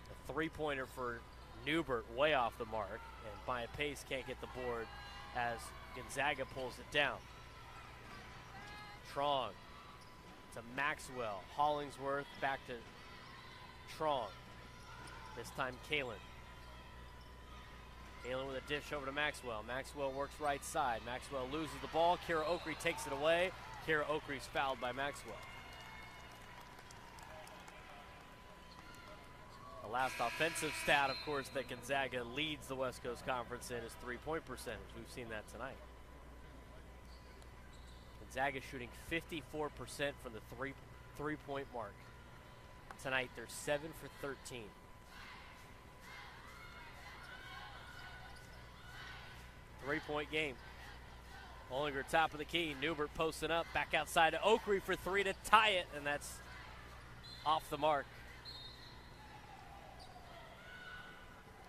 A three-pointer for Newbert, way off the mark. And Maya Pace can't get the board as Gonzaga pulls it down. Trong to Maxwell. Hollingsworth back to Trong. This time Kalen. Kalen with a dish over to Maxwell. Maxwell works right side. Maxwell loses the ball. Kira Oakrey takes it away. Kira Oakrey's fouled by Maxwell. The last offensive stat, of course, that Gonzaga leads the West Coast Conference in is three-point percentage. We've seen that tonight. Gonzaga shooting 54% from the three-point mark. Tonight, they're 7 for 13. Three-point game. Olinger top of the key. Newbert posting up. Back outside to Oakrey for 3 to tie it, and that's off the mark.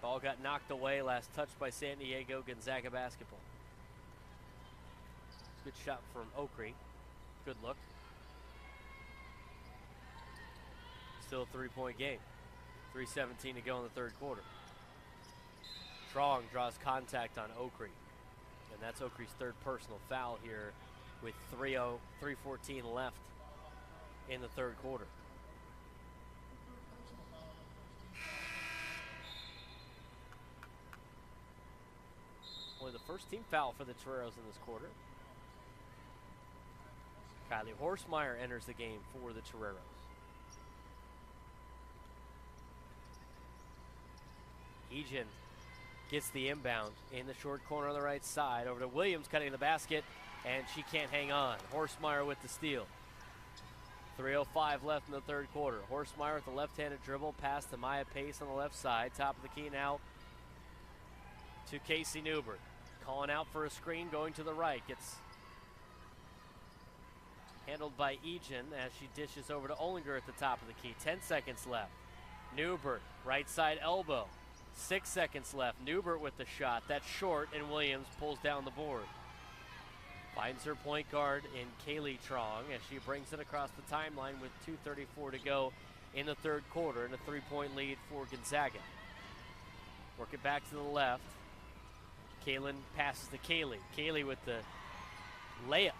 Ball got knocked away. Last touch by San Diego. Gonzaga basketball. Good shot from Oakrey. Good look. Still a three-point game. 3:17 to go in the third quarter. Trong draws contact on Oakrey. And that's Oakrey's third personal foul here with 3:14 left in the third quarter. Only the first team foul for the Toreros in this quarter. Kylie Horsemeyer enters the game for the Toreros. Egan gets the inbound in the short corner on the right side. Over to Williams cutting the basket, and she can't hang on. Horsemeyer with the steal. 3:05 left in the third quarter. Horsemeyer with the left-handed dribble, pass to Maya Pace on the left side. Top of the key now to Casey Newbert. Calling out for a screen, going to the right. Gets handled by Egan as she dishes over to Olinger at the top of the key. 10 seconds left. Newbert, right side elbow. 6 seconds left. Newbert with the shot. That's short, and Williams pulls down the board. Finds her point guard in Kaylee Trong as she brings it across the timeline with 2:34 to go in the third quarter, and a three-point lead for Gonzaga. Work it back to the left. Kalen passes to Kaylee. Kaylee with the layup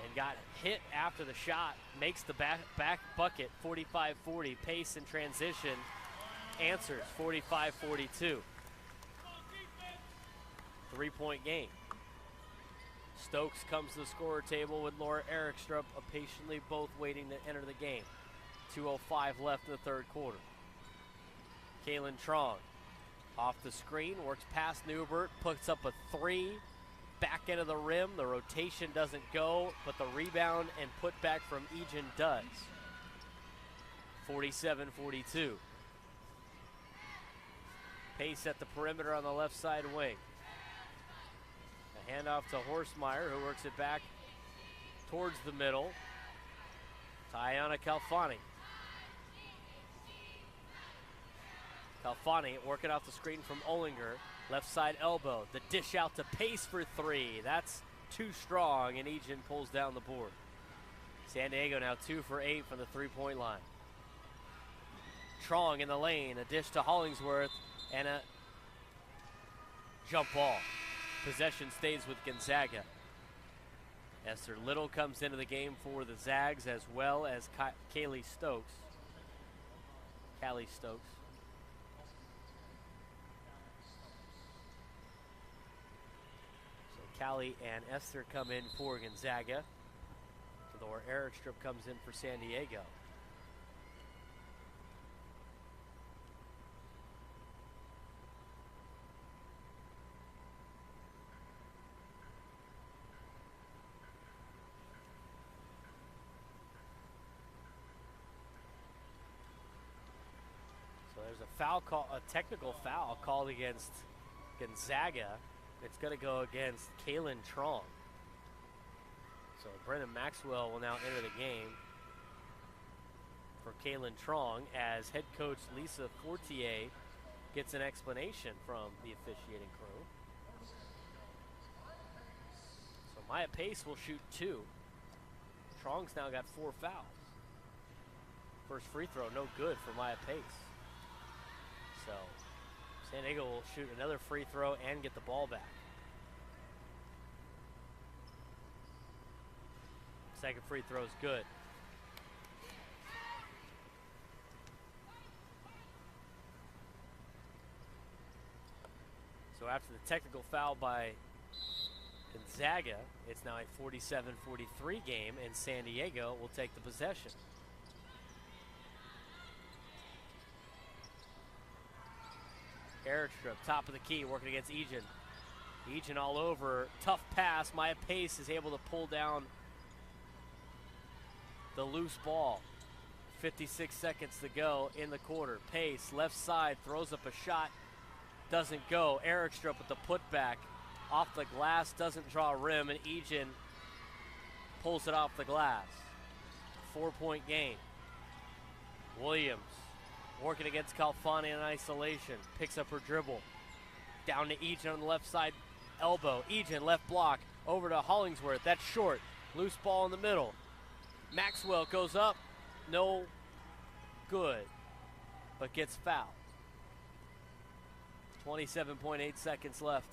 and got hit after the shot. Makes the back bucket, 45-40. Pace and transition answers, 45-42. 3-point game. Stokes comes to the scorer table with Laura Erickstrup patiently both waiting to enter the game. 2:05 left in the third quarter. Kaylin Trong off the screen, works past Newbert, puts up a three, back end of the rim. The rotation doesn't go, but the rebound and putback from Egan does. 47-42. Pace at the perimeter on the left side wing. A handoff to Horstmeyer, who works it back towards the middle. Tayana Calfani. Calfani working off the screen from Ollinger. Left side elbow. The dish out to Pace for three. That's too strong, and Egan pulls down the board. San Diego now 2 for 8 from the three-point line. Trong in the lane. A dish to Hollingsworth and a jump ball. Possession stays with Gonzaga. Esther Little comes into the game for the Zags, as well as Callie Stokes. So Callie and Esther come in for Gonzaga. Laura Erickstrup comes in for San Diego. There's a foul call, a technical foul called against Gonzaga. It's going to go against Kaylin Trong. So Brennan Maxwell will now enter the game for Kaylin Trong as head coach Lisa Fortier gets an explanation from the officiating crew. So Maya Pace will shoot 2. Trong's now got 4 fouls. First free throw, no good for Maya Pace. So San Diego will shoot another free throw and get the ball back. Second free throw is good. So after the technical foul by Gonzaga, it's now a 47-43 game, and San Diego will take the possession. Erickstrup, top of the key, working against Egan. Egan all over, tough pass. Maya Pace is able to pull down the loose ball. 56 seconds to go in the quarter. Pace, left side, throws up a shot, doesn't go. Erickstrup with the putback off the glass, doesn't draw a rim, and Egan pulls it off the glass. 4-point game. Williams working against Calfani in isolation. Picks up her dribble. Down to Egan on the left side elbow. Egan left block. Over to Hollingsworth. That's short. Loose ball in the middle. Maxwell goes up. No good. But gets fouled. 27.8 seconds left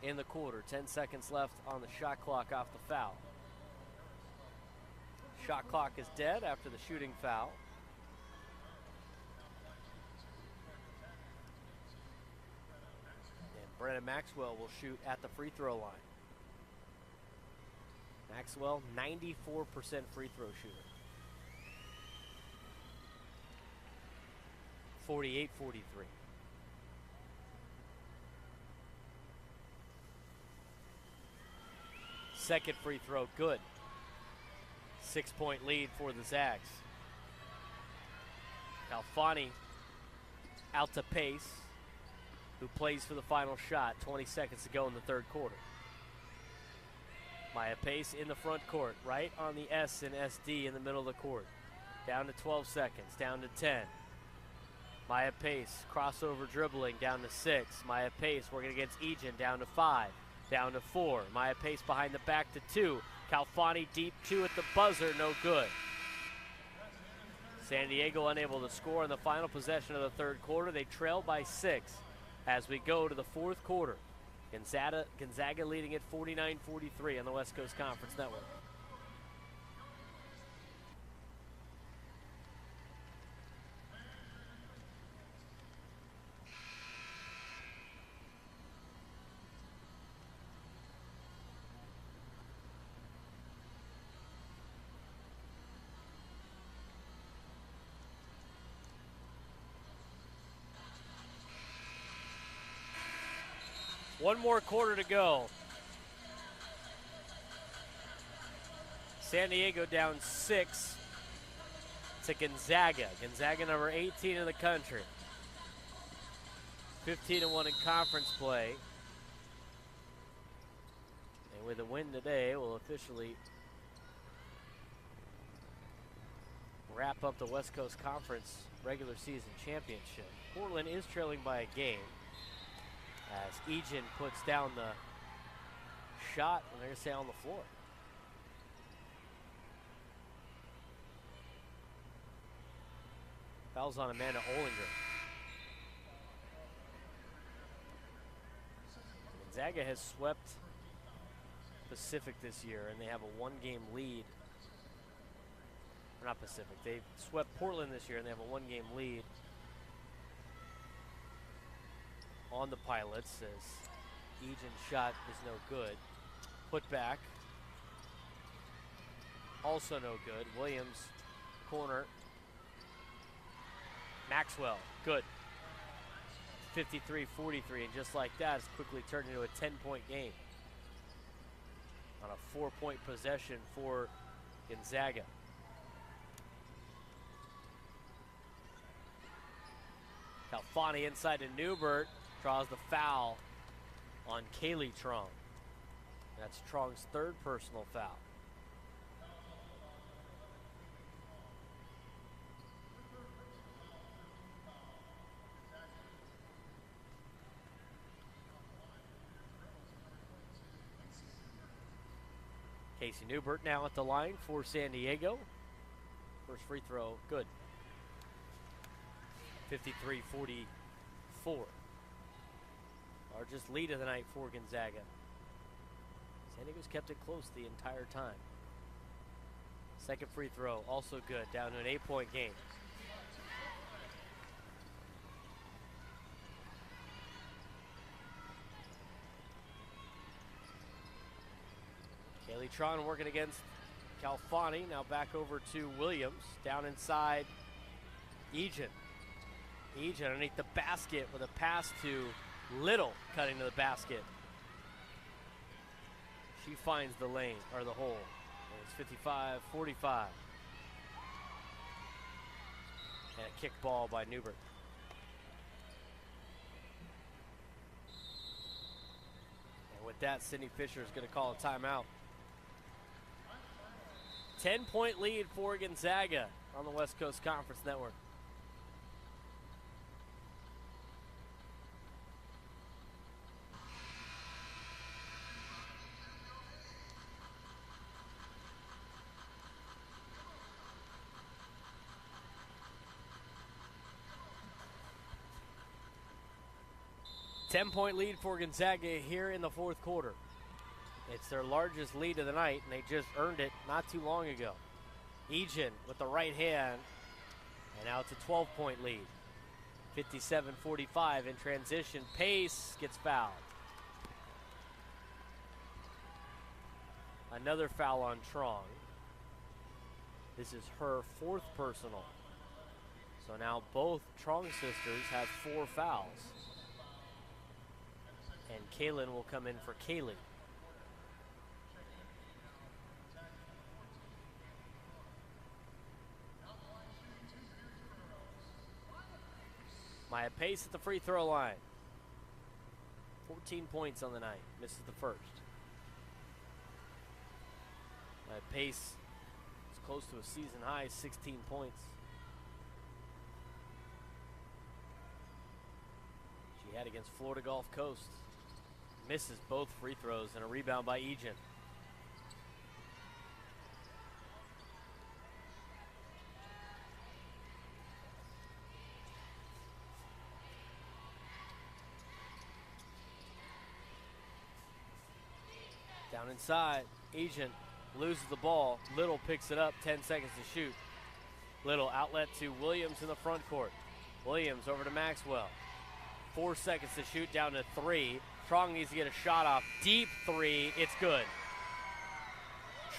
in the quarter. 10 seconds left on the shot clock off the foul. Shot clock is dead after the shooting foul. Brennan Maxwell will shoot at the free throw line. Maxwell, 94% free throw shooter. 48-43. Second free throw, good. 6-point lead for the Zags. Calfani out to Pace, who plays for the final shot. 20 seconds to go in the third quarter. Maya Pace in the front court, right on the S and SD in the middle of the court. Down to 12 seconds, down to 10. Maya Pace, crossover dribbling, down to 6. Maya Pace working against Egan, down to 5, down to 4. Maya Pace behind the back to 2. Calfani deep 2 at the buzzer, no good. San Diego unable to score in the final possession of the third quarter. They trail by 6 as we go to the fourth quarter. Gonzaga leading at 49-43 on the West Coast Conference Network. One more quarter to go. San Diego down 6 to Gonzaga. Gonzaga number 18 in the country. 15-1 in conference play. And with a win today, we'll officially wrap up the West Coast Conference regular season championship. Portland is trailing by a game as Egan puts down the shot, and they're going to stay on the floor. Foul's on Amanda Ollinger. Gonzaga has swept Pacific this year, and they have a one-game lead. Or not Pacific. They've swept Portland this year, and they have a one-game lead on the Pilots as Egan's shot is no good. Put back. Also no good. Williams, corner. Maxwell, good. 53-43, and just like that, it's quickly turned into a 10-point game on a 4-point possession for Gonzaga. Calfani inside to Newbert, draws the foul on Kaylee Trong. That's Trong's third personal foul. Casey Newbert now at the line for San Diego. First free throw, good. 53-44. Largest lead of the night for Gonzaga. San Diego's kept it close the entire time. Second free throw, also good, down to an 8-point game. Kaylee Tron working against Calfani. Now back over to Williams. Down inside, Egan. Egan underneath the basket with a pass to Little, cutting to the basket. She finds the lane, or the hole. And it's 55-45. And a kick ball by Newbert. And with that, Sydney Fisher is going to call a timeout. 10-point lead for Gonzaga on the West Coast Conference Network. Ten-point lead for Gonzaga here in the fourth quarter. It's their largest lead of the night, and they just earned it not too long ago. Egan with the right hand, and now it's a 12-point lead. 57-45 in transition. Pace gets fouled. Another foul on Trong. This is her fourth personal. So now both Trong sisters have 4 fouls. And Kaylin will come in for Kaylee. Maya Pace at the free throw line. 14 points on the night. Misses the first. Maya Pace is close to a season high, 16 points. She had against Florida Gulf Coast. Misses both free throws, and a rebound by Egan. Down inside, Agent loses the ball. Little picks it up, 10 seconds to shoot. Little outlet to Williams in the front court. Williams over to Maxwell. 4 seconds to shoot, down to 3. Trong needs to get a shot off. Deep 3, it's good.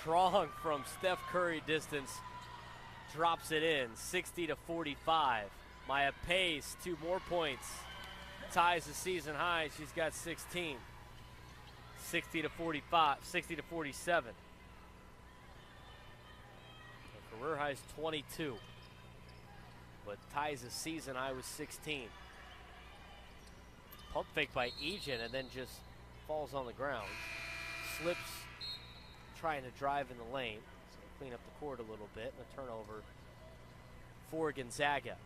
Trong from Steph Curry distance drops it in, 60-45. Maya Pace, 2 more points. Ties the season high, she's got 16. 60-45, 60-47. Her career high is 22. But ties the season high with 16. Pump fake by Egan and then just falls on the ground. Slips trying to drive in the lane. So clean up the court a little bit. And a turnover for Gonzaga.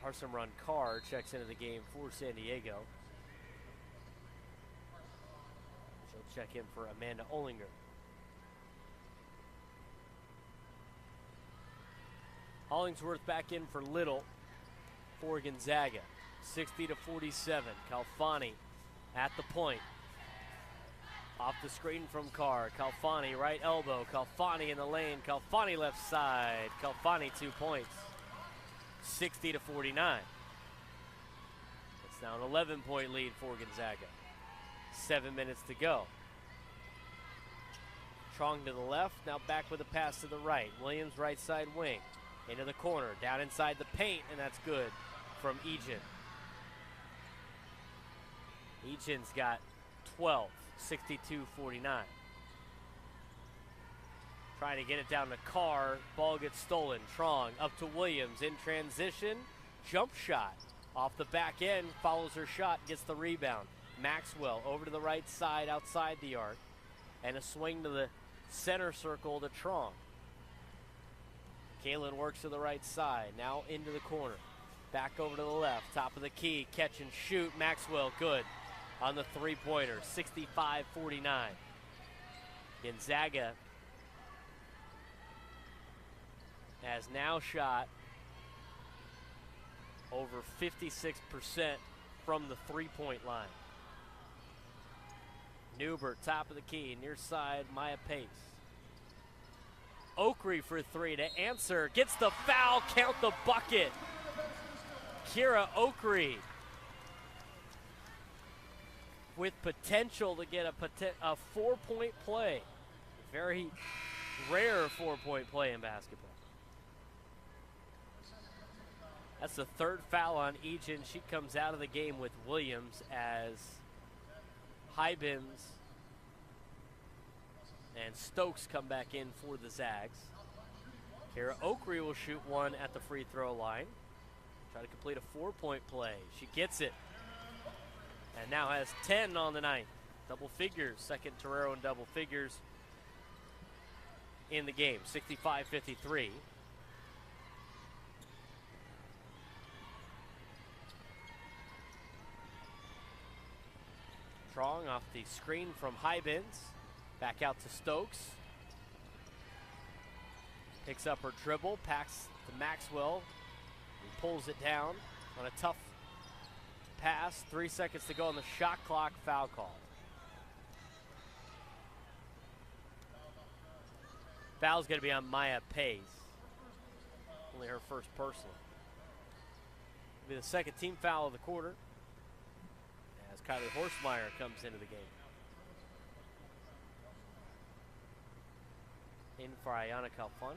Carson Run Carr checks into the game for San Diego. She'll check in for Amanda Ollinger. Hollingsworth back in for Little for Gonzaga. 60-47. Calfani at the point. Off the screen from Carr. Calfani right elbow. Calfani in the lane. Calfani left side. Calfani 2 points. 60-49. It's now an 11-point lead for Gonzaga. 7 minutes to go. Trong to the left. Now back with a pass to the right. Williams right side wing. Into the corner. Down inside the paint. And that's good from Egan. Egan's got 12. 62-49. Trying to get it down to Carr. Ball gets stolen. Trong up to Williams in transition. Jump shot. Off the back end. Follows her shot. Gets the rebound. Maxwell over to the right side outside the arc. And a swing to the center circle to Trong. Kalen works to the right side. Now into the corner. Back over to the left. Top of the key. Catch and shoot. Maxwell good on the three-pointer. 65-49. Gonzaga has now shot over 56% from the three-point line. Newbert, top of the key, near side, Maya Pace. Oakrey for 3 to answer, gets the foul, count the bucket. Kira Oakrey with potential to get a 4-point play. Very rare 4-point play in basketball. That's the third foul on Egan. She comes out of the game with Williams as Hybins and Stokes come back in for the Zags. Kara Oakrey will shoot one at the free throw line. Try to complete a 4-point play. She gets it. And now has 10 on the night. Double figures. Second Torero in double figures in the game. 65-53. Strong off the screen from Hybins. Back out to Stokes. Picks up her dribble. Packs to Maxwell. And pulls it down on a tough pass. 3 seconds to go on the shot clock. Foul call. Foul's going to be on Maya Pace. Only her first personal. It'll be the second team foul of the quarter as Kylie Horsemeyer comes into the game. In for Ayana Calfani.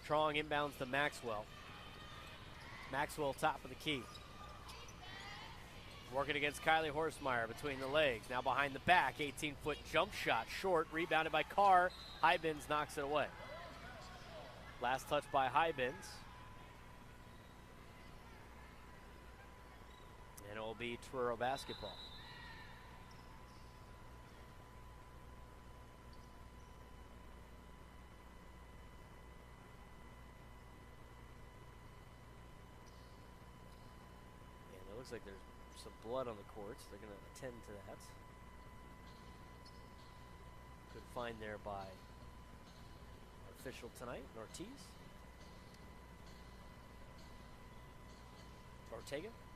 Strong inbounds to Maxwell. Maxwell top of the key. Working against Kylie Horsemeyer between the legs. Now behind the back, 18-foot jump shot. Short, rebounded by Carr. Hybins knocks it away. Last touch by Hybins. And it will be Torero basketball. And it looks like there's some blood on the courts. They're going to attend to that. Good find there by our official tonight,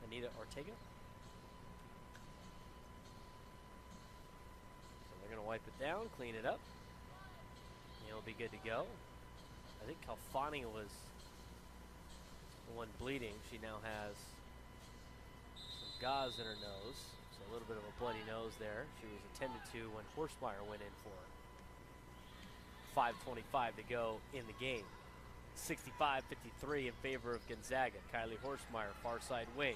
Anita Ortega. So they're going to wipe it down, clean it up. It'll be good to go. I think Calfani was the one bleeding. She now has some gauze in her nose, so a little bit of a bloody nose there. She was attended to when Horstmeyer went in for her. 5:25 to go in the game. 65-53 in favor of Gonzaga. Kylie Horstmeyer, far side wing.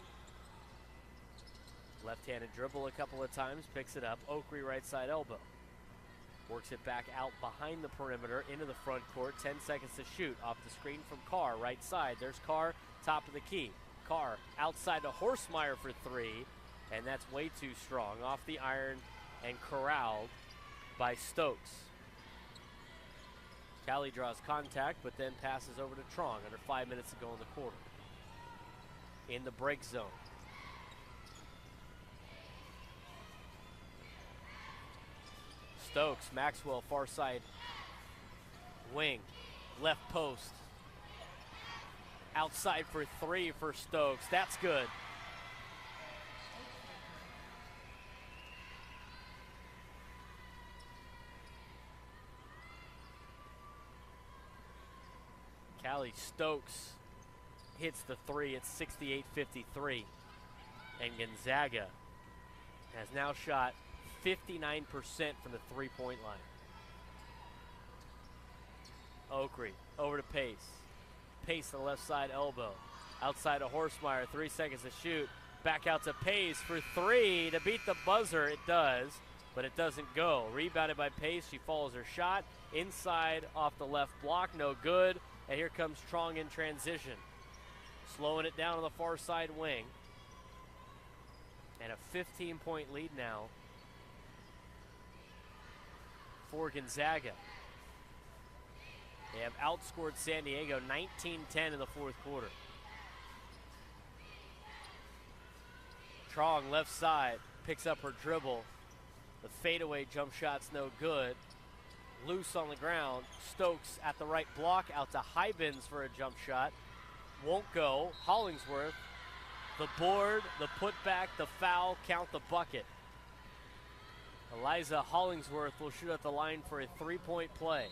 Left-handed dribble a couple of times, picks it up. Oakrey right side elbow. Works it back out behind the perimeter into the front court. 10 seconds to shoot. Off the screen from Carr, right side. There's Carr, top of the key. Carr outside to Horstmeyer for three, and that's way too strong. Off the iron and corralled by Stokes. Callie draws contact, but then passes over to Trong under 5 minutes to go in the quarter. In the break zone. Stokes, Maxwell, far side wing, left post. Outside for three for Stokes. That's good. Callie Stokes hits the three at 68-53. And Gonzaga has now shot 59% from the three-point line. Oakrey over to Pace. Pace on the left side elbow. Outside of Horstmeyer, 3 seconds to shoot. Back out to Pace for three to beat the buzzer. It does, but it doesn't go. Rebounded by Pace. She follows her shot. Inside off the left block, no good. And here comes Trong in transition. Slowing it down on the far side wing. And a 15-point lead now for Gonzaga. They have outscored San Diego 19-10 in the fourth quarter. Trong left side picks up her dribble. The fadeaway jump shot's no good. Loose on the ground. Stokes at the right block, out to Hybens for a jump shot. Won't go. Hollingsworth, the board, the putback, the foul, count the bucket. Eliza Hollingsworth will shoot at the line for a three-point play.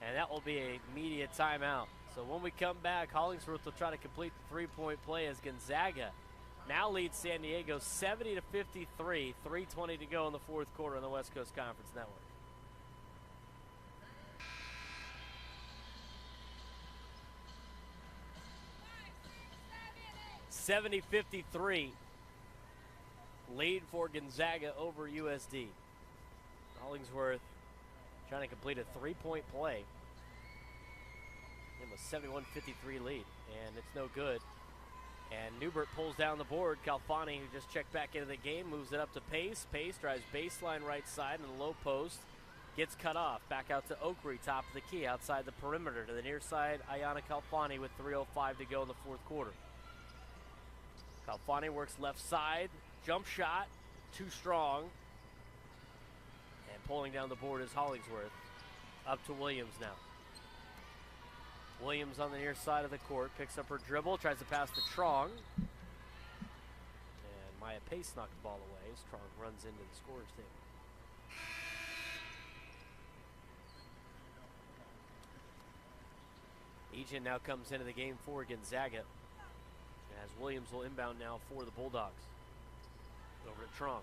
And that will be a media timeout. So when we come back, Hollingsworth will try to complete the three-point play as Gonzaga now leads San Diego 70-53, 3:20 to go in the fourth quarter on the West Coast Conference Network. 70-53 lead for Gonzaga over USD. Hollingsworth trying to complete a three-point play. It was 71-53 lead, and it's no good. And Newbert pulls down the board. Calfani, who just checked back into the game, moves it up to Pace. Pace drives baseline right side in the low post. Gets cut off. Back out to Oakrey, top of the key, outside the perimeter. To the near side, Ayana Calfani with 3:05 to go in the fourth quarter. Calfani works left side. Jump shot, too strong. And pulling down the board is Hollingsworth. Up to Williams now. Williams on the near side of the court, picks up her dribble, tries to pass to Trong. And Maya Pace knocked the ball away as Trong runs into the scorer's table. Egan now comes into the game for Gonzaga, as Williams will inbound now for the Bulldogs. Over to Trong.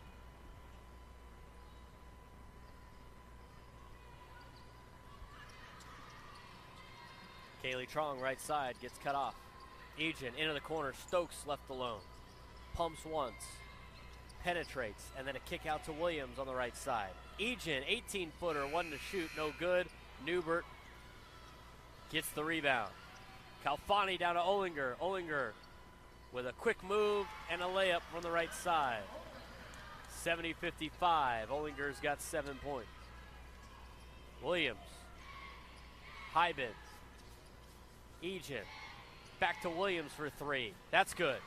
Kaylee Trong, right side, gets cut off. Egan into the corner. Stokes left alone. Pumps once. Penetrates. And then a kick out to Williams on the right side. Egan, 18-footer, one to shoot, no good. Newbert gets the rebound. Calfani down to Olinger. Olinger with a quick move and a layup from the right side. 70-55. Ollinger's got 7 points. Williams. Hybens. Egan. Back to Williams for three. That's good.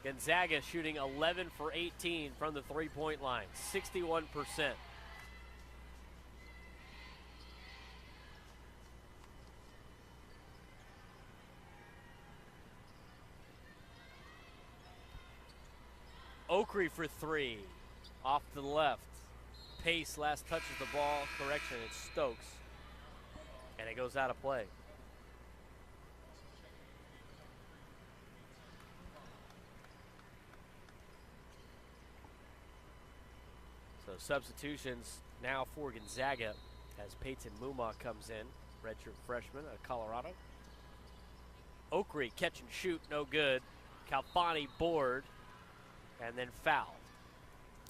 Gonzaga shooting 11 for 18 from the three-point line. 61%. Oakley for three. Off to the left. Pace last touches the ball. Correction, it's Stokes. And it goes out of play. So substitutions now for Gonzaga as Peyton Muma comes in, redshirt freshman out of Colorado. Oakley catch and shoot, no good. Calfani board, and then foul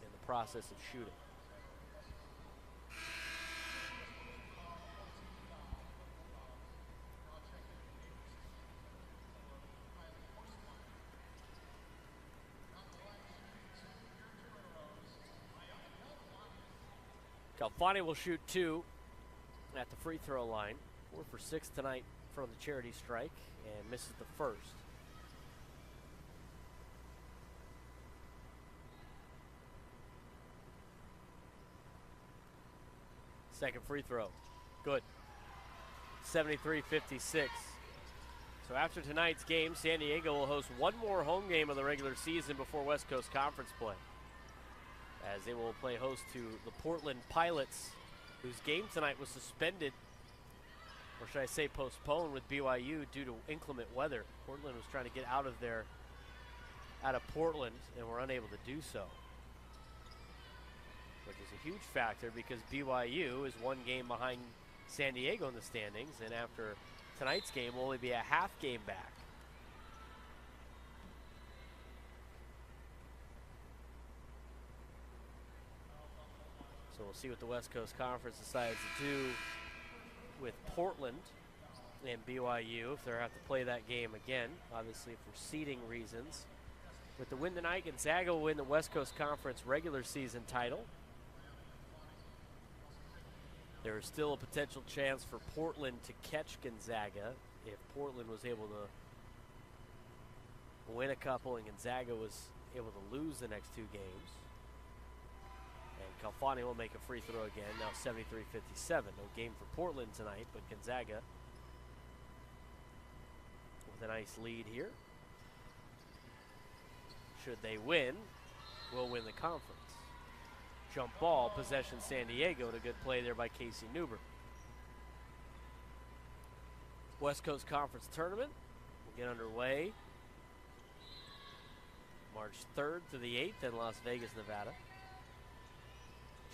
in the process of shooting. Calfani will shoot two at the free throw line. 4 for 6 tonight from the charity strike and misses the first. Second free throw. Good. 73-56. So after tonight's game, San Diego will host one more home game of the regular season before West Coast Conference play, as they will play host to the Portland Pilots, whose game tonight was suspended, or should I say postponed, with BYU due to inclement weather. Portland was trying to get out of Portland and were unable to do so, which is a huge factor because BYU is one game behind San Diego in the standings, and after tonight's game will only be a half game back. So we'll see what the West Coast Conference decides to do with Portland and BYU if they have to play that game again, obviously for seeding reasons. With the win tonight, Gonzaga will win the West Coast Conference regular season title. There is still a potential chance for Portland to catch Gonzaga if Portland was able to win a couple and Gonzaga was able to lose the next two games. And Calfani will make a free throw again, now 73-57. No game for Portland tonight, but Gonzaga with a nice lead here. Should they win, will win the conference. Jump ball, possession San Diego, and a good play there by Casey Newbert. West Coast Conference Tournament will get underway March 3rd to the 8th in Las Vegas, Nevada.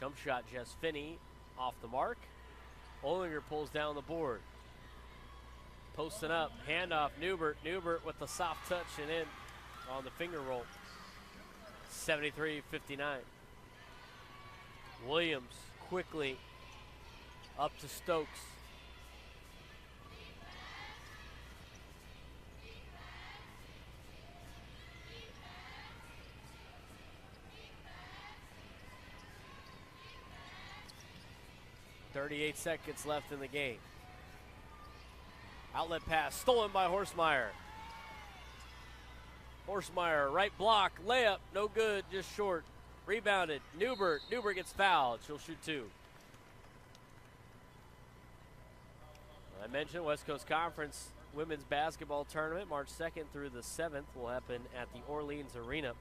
Jump shot, Jess Finney off the mark. Olinger pulls down the board. Posting up, handoff, Newbert. Newbert with the soft touch and in on the finger roll. 73-59. Williams quickly up to Stokes. .38 seconds left in the game. Outlet pass stolen by Horstmeyer. Horstmeyer, right block, layup, no good, just short. Rebounded, Newbert. Newbert gets fouled. She'll shoot two. I mentioned West Coast Conference Women's Basketball Tournament, March 2nd through the 7th, will happen at the Orleans Arena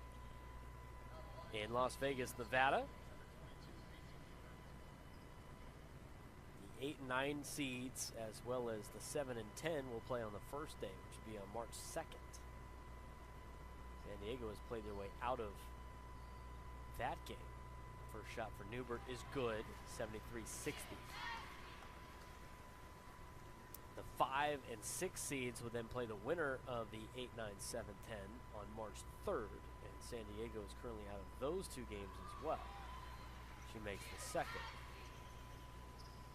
in Las Vegas, Nevada. The 8 and 9 seeds, as well as the 7 and 10, will play on the first day, which will be on March 2nd. San Diego has played their way out of that game. First shot for Newbert is good, 73-60. The 5 and 6 seeds will then play the winner of the 8, 9, 7, 10 on March 3rd, and San Diego is currently out of those two games as well. She makes the second.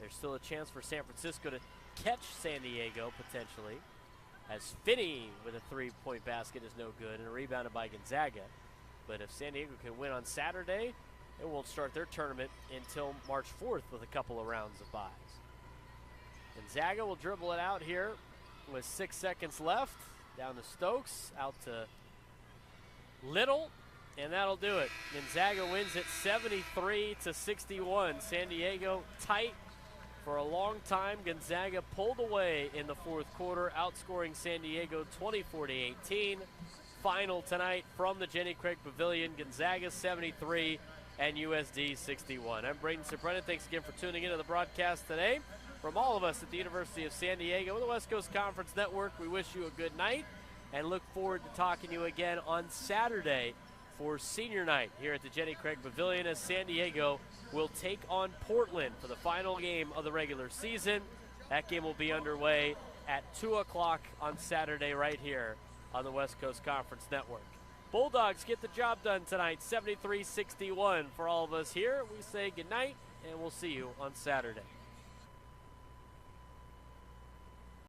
There's still a chance for San Francisco to catch San Diego potentially, as Finney with a three-point basket is no good and rebounded by Gonzaga. But if San Diego can win on Saturday, it won't start their tournament until March 4th with a couple of rounds of byes. Gonzaga will dribble it out here with 6 seconds left. Down to Stokes, out to Little, and that'll do it. Gonzaga wins it 73-61. San Diego tight for a long time. Gonzaga pulled away in the fourth quarter, outscoring San Diego 24-18. final tonight from the Jenny Craig Pavilion. Gonzaga 73 and USD 61. I'm Braden Sobrenin. Thanks again for tuning into the broadcast today. From all of us at the University of San Diego and the West Coast Conference Network, we wish you a good night and look forward to talking to you again on Saturday for senior night here at the Jenny Craig Pavilion as San Diego will take on Portland for the final game of the regular season. That game will be underway at 2 o'clock on Saturday right here on the West Coast Conference Network. Bulldogs get the job done tonight, 73-61 for all of us here. We say good night, and we'll see you on Saturday.